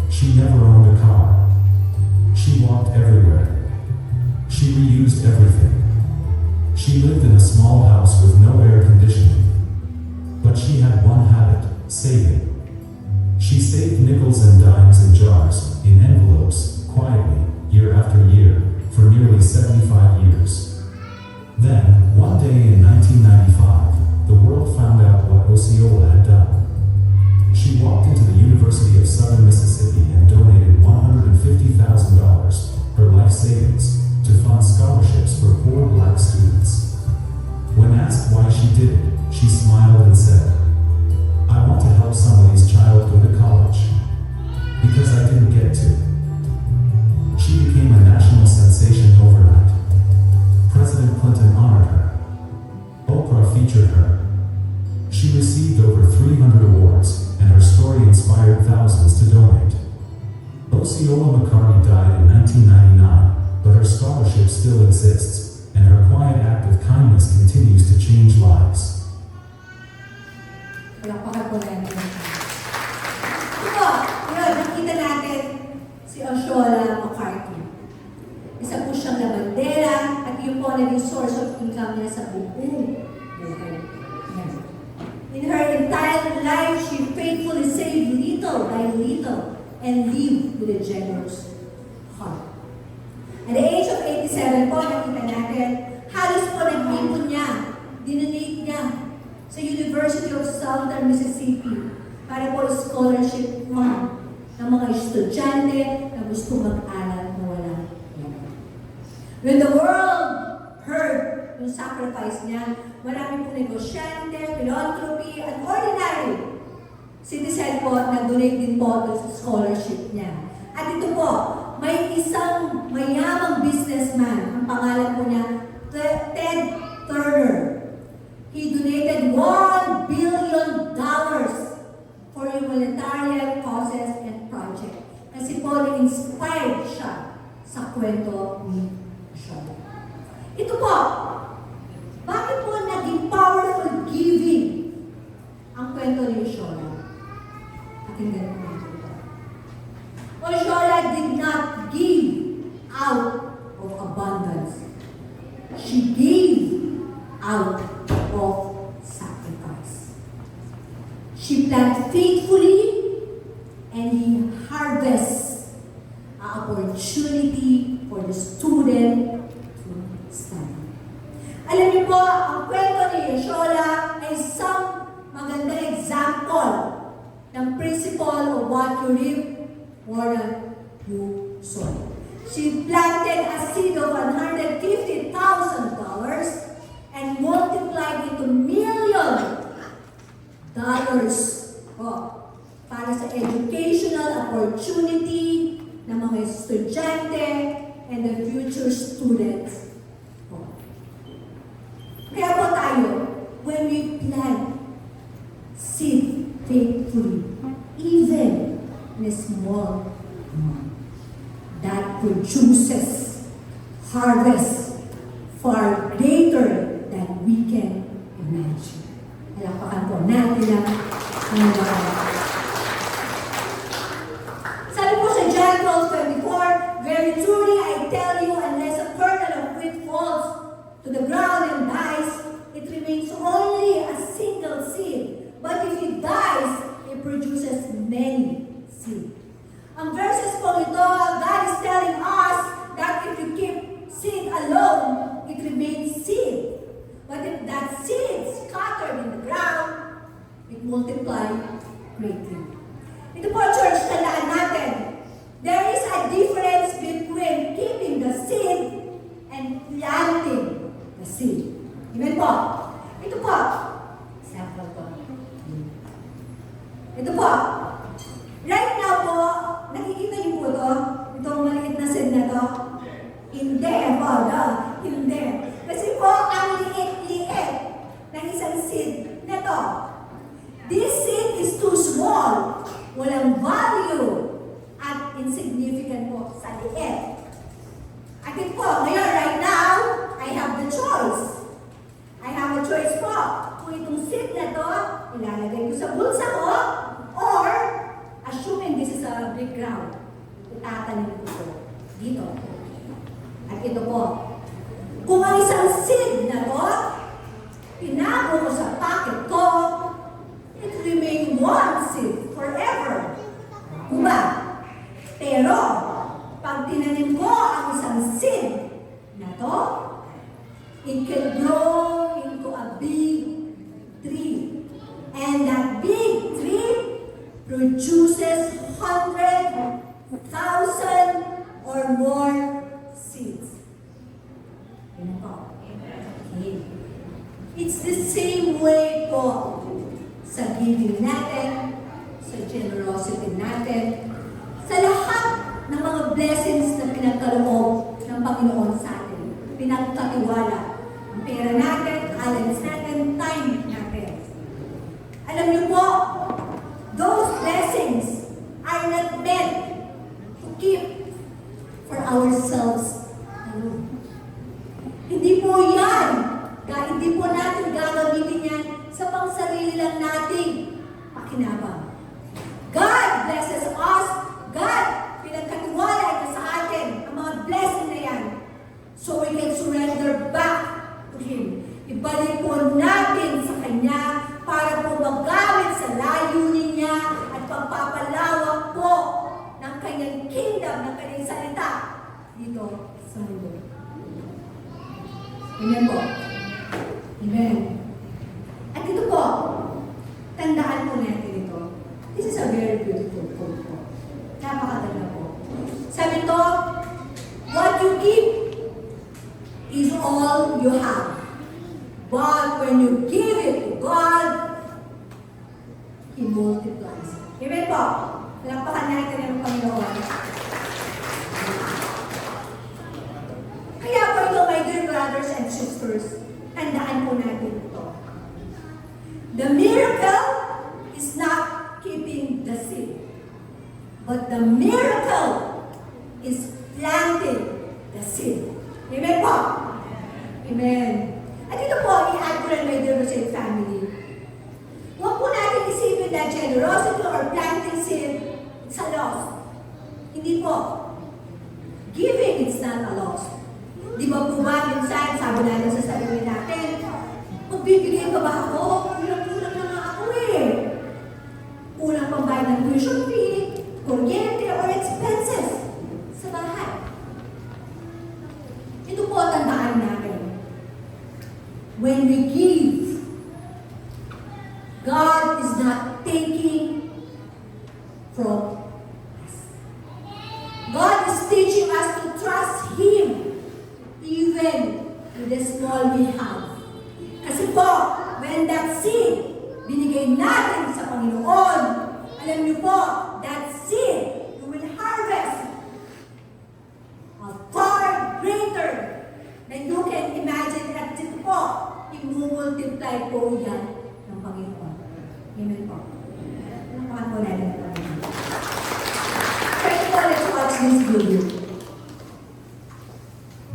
She never owned a car. She walked everywhere. She reused everything. She lived in a small house with no air conditioning. But she had one habit, saving. She saved nickels and dimes in jars, in envelopes, quietly, year after year, for nearly 75 years. Then, one day in 1995, the world found out what Osceola had done. She walked into the University of Southern Mississippi and donated $150,000, her life savings, to fund scholarships for poor black students. When asked why she did it, she smiled and said, I want to help somebody's child go to college. Because I didn't get to. She became a national sensation overnight. President Clinton honored her. Oprah featured her. She received over 300 awards, and her story inspired thousands to donate. Osceola McCarty died in 1999, but her scholarship still exists, and her quiet act of kindness continues to change lives. Palakpakan po natin. Ito, yun, nakita natin si Osceola McCarthy. Isa po siyang labandera at yun po naging source of income niya sa buong buhay. Yan. In her entire life, she faithfully saved little by little and lived with a generous heart. At the age of 87 po, nakita natin, halos po nag-ipon niya, dinonate niya sa University of Southern Mississippi para po scholarship fund ng mga estudyante na gusto mag-aral na walang pera. When the world heard yung sacrifice niya, marami po negosyante, philanthropy, at ordinary citizen po nag-donate din po sa scholarship niya. At ito po, may isang mayamang businessman, ang pangalan po niya, Ted Turner. He donated $1 billion for humanitarian causes and projects. Kasi po, na-inspired siya sa kwento ni Osceola. Ito po, bakit po naging powerful giving ang kwento ni Osceola? Pakinggan po natin ito. Osceola did not give out of abundance. She gave out of sacrifice. She planted faithfully and he harvests an opportunity for the student to study. Alam niyo po, ang kwento ni Osceola ay isang magandang example ng principle of what you reap more than you sow. She planted a seed of $150,000 and multiplied into $1,000,000 para sa educational opportunity ng mga estudyante and the future students. Kaya po tayo, when we plant, seed faithfully, even in a small amount, that produces harvest far greater than we can imagine. Palakpakan po natin ang sabi po sa John 12:24, very truly I tell you, unless a kernel of wheat falls to the ground and dies, it remains only a single seed. But if it dies, it produces many seed. Ang verses po ito, God is telling us that if you keep seed alone, it remains seed. But if that seed is scattered in the ground, it multiplies greatly. Ito po, church, tandaan natin, there is a difference between keeping the seed and planting the seed. Amen po? Ito po, sample po. Ito po, right now po, nakikita niyo po ito, itong maliit na seed na ito. Hindi, Father, hindi. Kasi po, ang liit-liit ng isang seed na ito. This seed is too small. Walang value at insignificant po sa liit. Akin po, ngayon, right now, I have the choice. I have a choice po. Kung itong seed na to, ilalagay ko sa bulsa ko, or, assuming this is a big ground, itatanim ko po dito. At ito po, kung ang isang seed na to, tinago ko sa pocket ko, it remain one seed forever. Diba? Pero, pag tinanim ko ang isang seed na to, it can grow into a big tree. And that big tree produces 100,000 or more seeds. Yan po. Okay. It's the same way po sa giving natin, sa generosity natin, sa lahat ng mga blessings na pinagkaloob ng Panginoon sa atin. Pinagkatiwala. Ang pera natin, talents natin, time natin. Alam niyo po, those blessings are not meant to keep for ourselves alone. Hindi po yan. Hindi po natin gagamitin yan sa pangsarili lang nating pakinabang. God blesses us. God, pinagkatiwala ito sa atin ang mga blessing na yan. So we can surrender back to Him. Ibalik po natin sa Kanya para po magamit sa layunin niya at pagpapalawak po ng Kanyang kingdom, ng Kanyang salita dito sa mundo. Amen po. Amen. At ito po, tandaan po natin ito. This is a very beautiful quote po. Napakaganda po. Sabi ito, what you give is all you have. But when you give it to God, He multiplies. Amen po. Lampakan natin ang Panginoon. Kaya po ito, my dear brothers and sisters, tandaan po natin ito. The miracle is not keeping the seed, but the miracle is planting the seed. Amen po? Amen. At ito po, i-add ko rin, my dear Rosette family. Huwag po natin isipin na generosity or planting seed, it's a loss. Hindi po. Giving, it's not a loss. Di ba po ba, minsan, sabi natin sa sarili natin, magbibigay pa ba ako? Kulang-kulang na nga ako eh. Kulang pang bayad ng tuition fee, kuryente, or expenses sa bahay. Ito po, tandaan natin. When we give, God is not taking from us. God is teaching us to trust Him even in the small we have. Kasi po, when that seed binigay natin sa Panginoon, alam niyo po, that seed you will harvest a far greater than you can imagine. At ito po, i-multiply po yan ng Panginoon. Amen po. this video.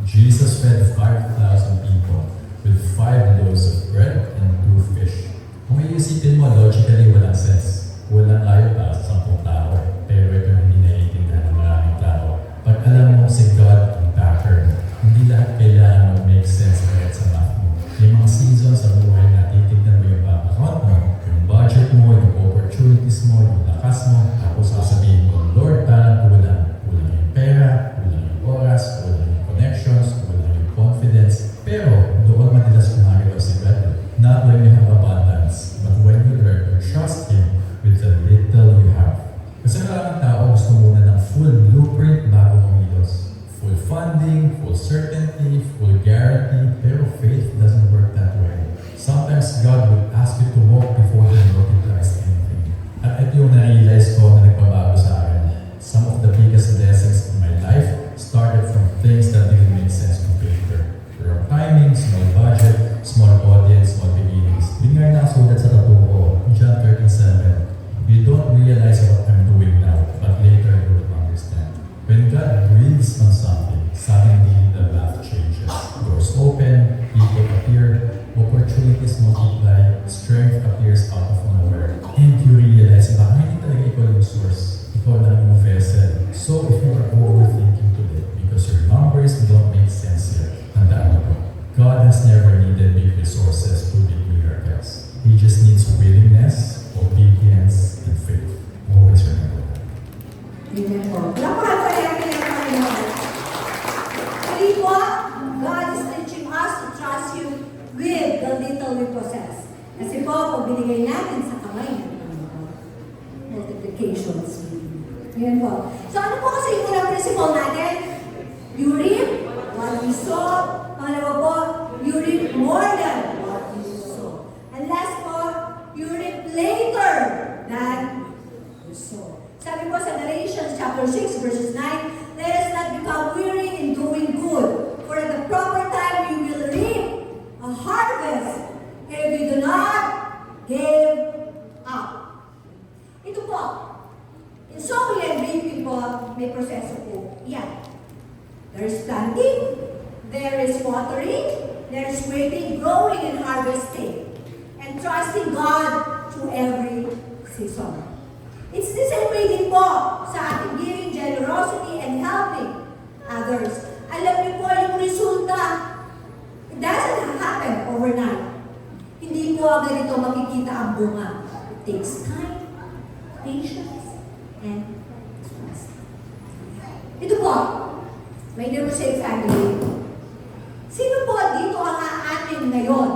Jesus fed 5,000 people with 5 loaves of bread and 2 fish. Kung iisipin mo, logically walang sense. Walang ayaw para sa 10 tao. Pero ito hindi naiintindihan ng maraming tao. Pag alam mo si God ang pattern, hindi lahat kailangan mag-make sense kahit sa math mo. May mga seasons sa buhay na titignan mo yung bank account mo, yung budget mo, yung opportunities mo, yung lakas mo, tapos sasabihin mo, Lord, parang kulang. Kulang yung pera, kulang yung oras, kulang yung connections, kulang yung confidence. Pero doon madalas gumagawa si God. Not when you have abundance, but when you learn to trust Him with the little you have. Kasi maraming tao gusto muna ng full blueprint bago umilos. Full funding, full certainty, full guarantee, pero faith doesn't work that way. Sometimes God will ask you to walk before He multiplies anything. At ito yung na-realize ko na nagpabago sa akin. Some of the biggest blessings in my life started from things that didn't make sense on paper. Wrong timing, small budget, small audience, small beginnings. Yun nga yung nakasulat sa tattoo ko, John 13:7. You don't realize what I'm doing now, but later you will understand. When God breathes on something, suddenly the path changes. Doors open, people appear, opportunities multiply, strength appears out of nowhere. And you realize, baka hindi talaga ikaw yung source. Ikaw lang yung vessel. So if you are overthinking today, because your numbers don't make sense yet, tandaan mo po, God has never needed big resources to big miracles. He just needs willingness, obedience, and faith. Always remember that. Amen po. Lapahan pa rin ang Panginoon. Hindi po, God is teaching us to trust you with the little we possess. Kasi po, pag binigay natin sa kamay ng Panginoon, multiplications. Ayan po. So ano po kasi yung unang principle natin? You reap what you sow. Pangalawa po, you reap more than what you sow. And last po, you reap later than you sow. Sabi po sa Galatians chapter 6 verses 9, let us not become weary in doing good, for at the proper time we will reap a harvest if we do not give up. Ito po, in sowing and reaping po, may proseso po. Yan. There is planting, there is watering, there is waiting, growing, and harvesting, and trusting God through every season. It's the same way din po sa ating giving, generosity, and helping others. Alam niyo po yung resulta, it doesn't happen overnight. Hindi po agad ito makikita ang bunga. It takes time, patience, and trust. Ito po, my neighbor say family. Sino po dito ang aatin ngayon?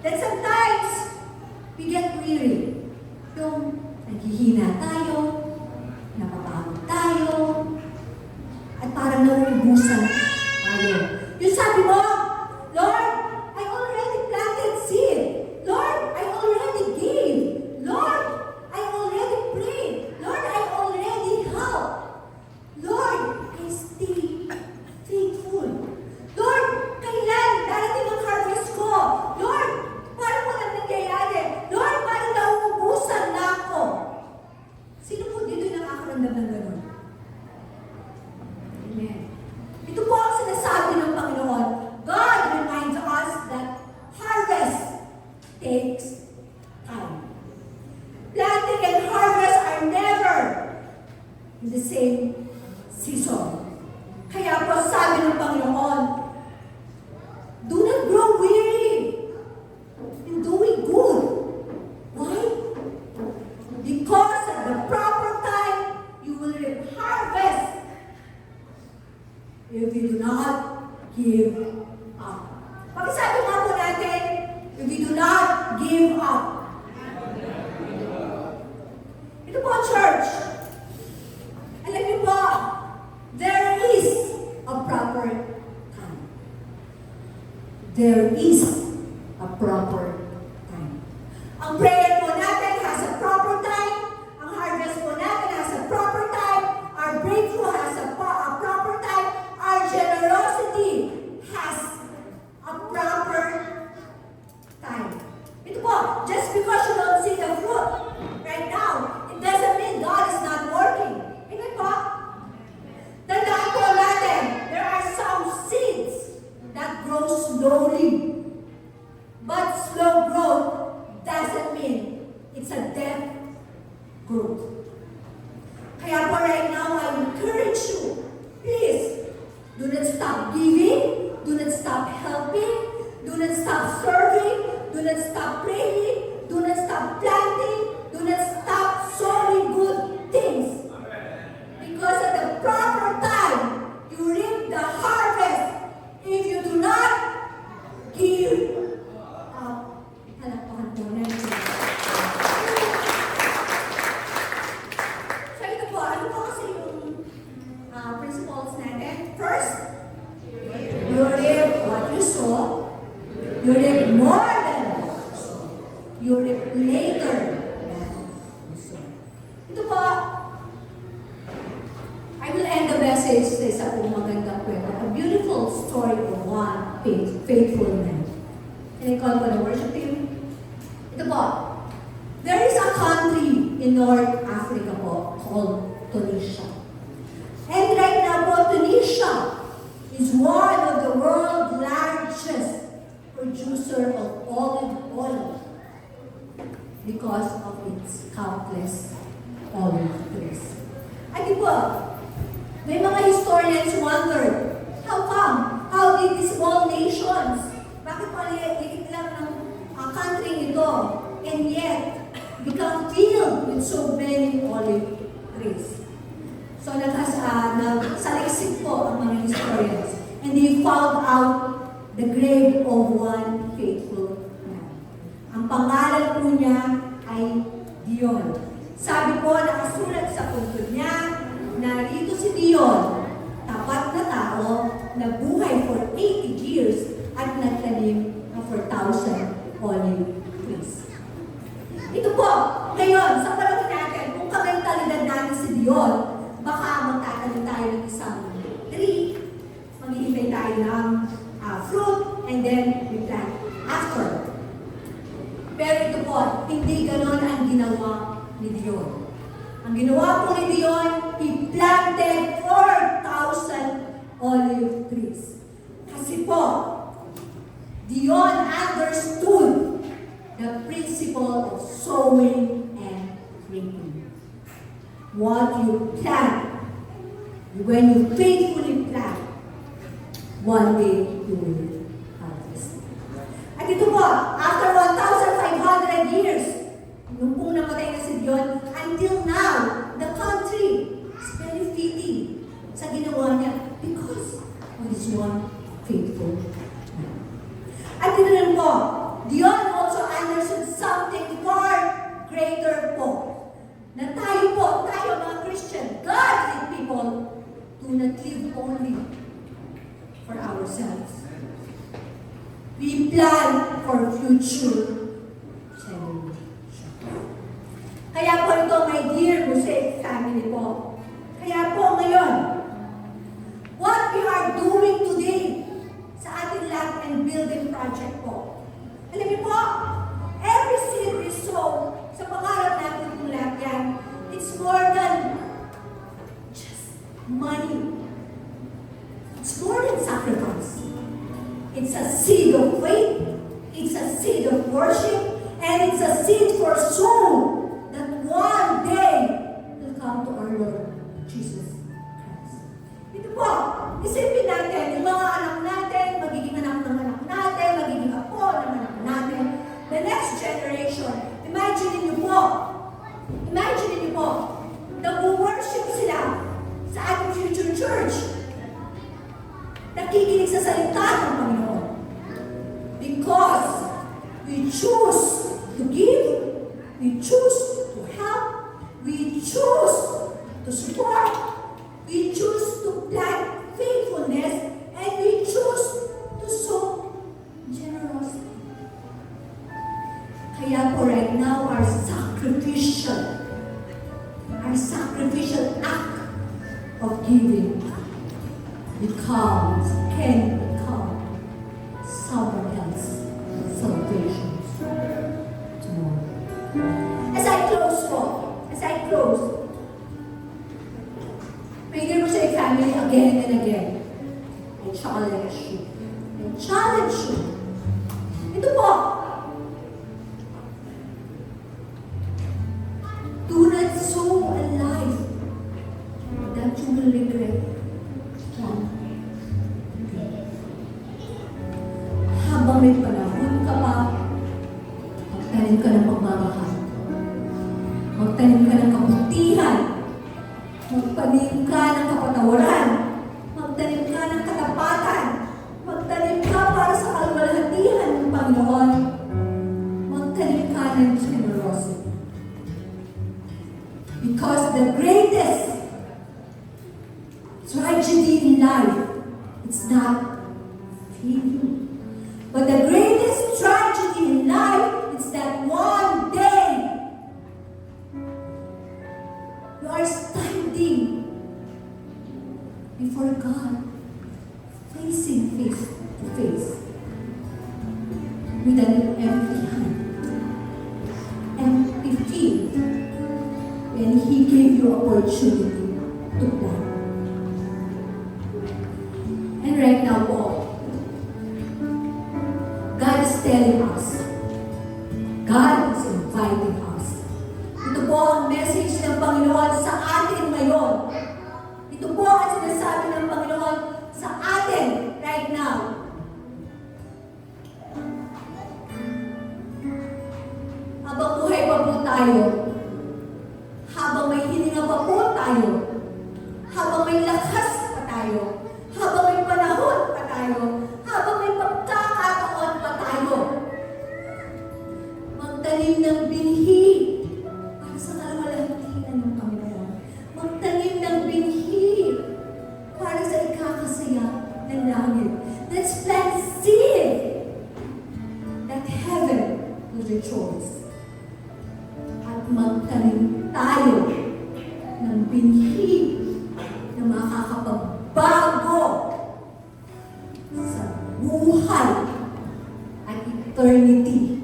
That sometimes we get weary. Yung naghihina tayo, napapagod tayo, at parang nauubusan tayo. Yung sabi mo, Lord, I already planted seed. Lord, I already gave. Lord, I already prayed. Lord, I already helped. Lord, I stay faithful. Lord, kailan darating ang harvest ko? Lord, parang walang nangyayari. Lord, parang nauubusan na ako. Sino po dito yung nakakaramdam ng gano'n? Amen. Ito po ang sinasabi ng Panginoon. God reminds us that harvest takes time. Planting and harvest are never in the same season. Kaya po sabi ng Panginoon, do not grow weary in doing good. Why? Because at the proper time, you will reap harvest if you do not give up. Pag-sabi nga po natin, if you do not give up. Ito po, church. Alam niyo po, there is a proper time. There is a proper time. Ang prayer po natin has a proper time. Ang harvest po natin has a proper time. Our breakthrough has a proper time. Our generosity has a proper time. Ito po, just because you don't see the fruit right now, it doesn't mean God is not working. Amen po? message sa isa pong magandang kwento. A beautiful story of one faithful man. Can I call for the worship team? Ito po. There is a country in North Africa po called Tunisia. And right now po, Tunisia is one of the world's largest producer of olive oil because of its countless olive trees. At di po, may mga historians wondered, how come? How did these small nations, bakit maliit lang ng country ito, and yet become filled with so many olive trees? So nagsalaysip po ang mga historians, and they found out the grave of one faithful man. Ang pangalan po niya ay Dion. Sabi po, nakasulat sa puntod niya, narito si Dion, tapat na tao, na buhay for 80 years at nagtanim ng 4,000 olive trees. Ito po, ngayon, sa panahon natin, kung kamentalidad natin si Dion, baka magtatanim tayo ng isang tree, maghihintay tayo ng fruit, and then we plant after. Pero ito po, hindi ganon ang ginawa ni Dion. Ang ginawa po ni Dion, he planted 4,000 olive trees. Kasi po, Dion understood the principle of sowing and reaping. What you plant, when you faithfully plant, one day you will harvest. At ito po, after 1,500 years, nung pong namatay na si Dion, until now, the country is benefiting sa ginawa niya because of his one faithful man. At ito rin po, Dion also understood something far greater po, na tayo po, tayo mga Christian, godly people, do not live only for ourselves. We plan for future generations. Kaya po ito, my dear Mosaic family po. Kaya po ngayon, what we are doing today sa ating land and building project po. Alam niyo po, every seed we sow sa pangarap natin kung lahat yan, it's more than just money. It's more than sacrifice. It's a seed of faith, it's a seed of worship, and it's a seed for soul that one day will come to our Lord Jesus Christ. Ito po, isipin natin, yung mga anak natin, magiging anak ng anak natin, magiging apo ng anak natin, the next generation, imagine niyo po, nag-worship sila sa ating future church. Nakikinig sa salita ng Panginoon. Because we choose to give, we choose to help, we choose to support, we choose to plant faithfulness, and we choose to sow generosity. Kaya po right now, our sacrificial act of giving can become someone else's salvation tomorrow. As I close, my dear Mosaic family, again and again, I challenge you. Ito po, do not sow a life that you will regret. Habang may panahon ka pa, magtanim ka ng pagmamahal. Magtanim ka ng kabutihan. Magtanim ka ng kapatawaran. Magtanim ka ng katapatan. Magtanim ka para sa kalwalhatihan ng Panginoon. Magtanim ka ng generosity. Because the greatest tragedy in life, it's not feeding. But the greatest tragedy in life is that one day you are standing field when He gave you opportunity to plant. And right now po, God is telling us, God is inviting us. Ito po ang message ng Panginoon sa atin ngayon. Ito po ang sinasabi ng Panginoon sa atin right now. Habang buhay pa po tayo, habang may hininga pa po tayo, habang may lakas pa tayo, habang may panahon pa tayo, habang may pagkakataon pa tayo, magtanim ng binhi para sa kaluwalhatian ng Panginoon. Magtanim ng binhi para sa ikakasaya ng langit. Let's plant seed that heaven will rejoice. At magtanim tayo ng binhi na makakapagbago sa buhay at eternity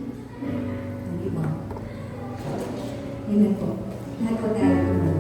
ng iba. Amen po. Lahat po tayo po.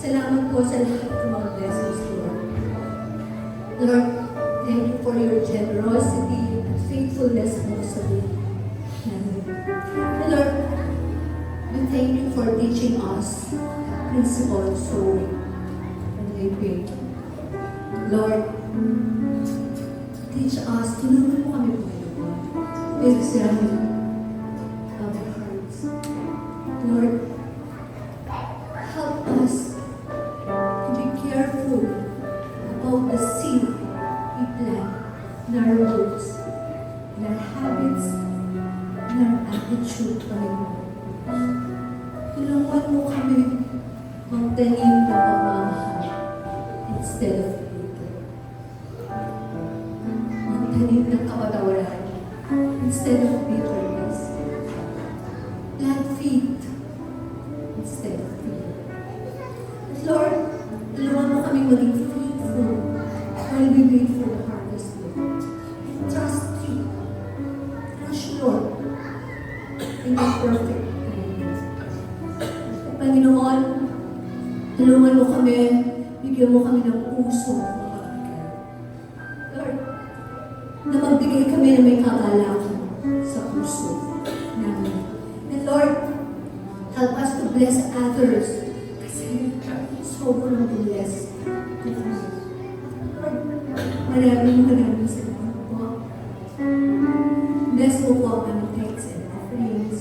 Salamat po sa lahat ng mga blessings, Lord. Lord, thank you for your generosity and faithfulness mo sa buhay namin. Lord, we thank you for teaching us principle of sowing and reaping. Lord, teach us, tinulungan mo kami po ngayon. Please, our attitude, Panginoon. Tulungan mo kami magtanim ng pagmamahal instead of hatred. Magtanim ng kapatawaran instead of bitterness. Plant feet instead of fear. At Lord, tulungan mo kami maging faithful while we wait for the harvest, Lord. And trust you. Trust you, Lord, in your perfect timing. At Panginoon, tulungan mo kami, bigyan mo kami ng puso na magbigay. Lord, na magbigay kami na may kagalakan sa puso namin. And Lord, help us to bless others kasi sobrang blessed ko kami. Lord, maraming salamat po. Bless mo po ang aming tithes and offerings.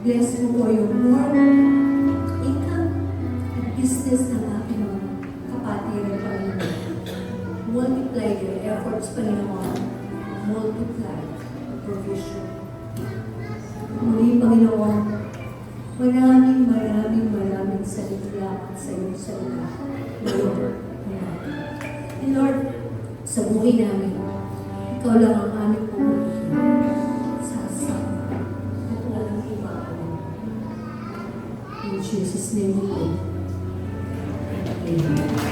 Bless mo po yung more income and business ng aking mga kapatiran, Panginoon. Multiply their efforts, Panginoon. Multiply the provision. Muli, Panginoon, maraming salamat sa iyong salita. Lord, and Lord, sa buhay namin, ikaw lang ang aming pumuli sa asama at walang iba. In Jesus' name we pray. Amen.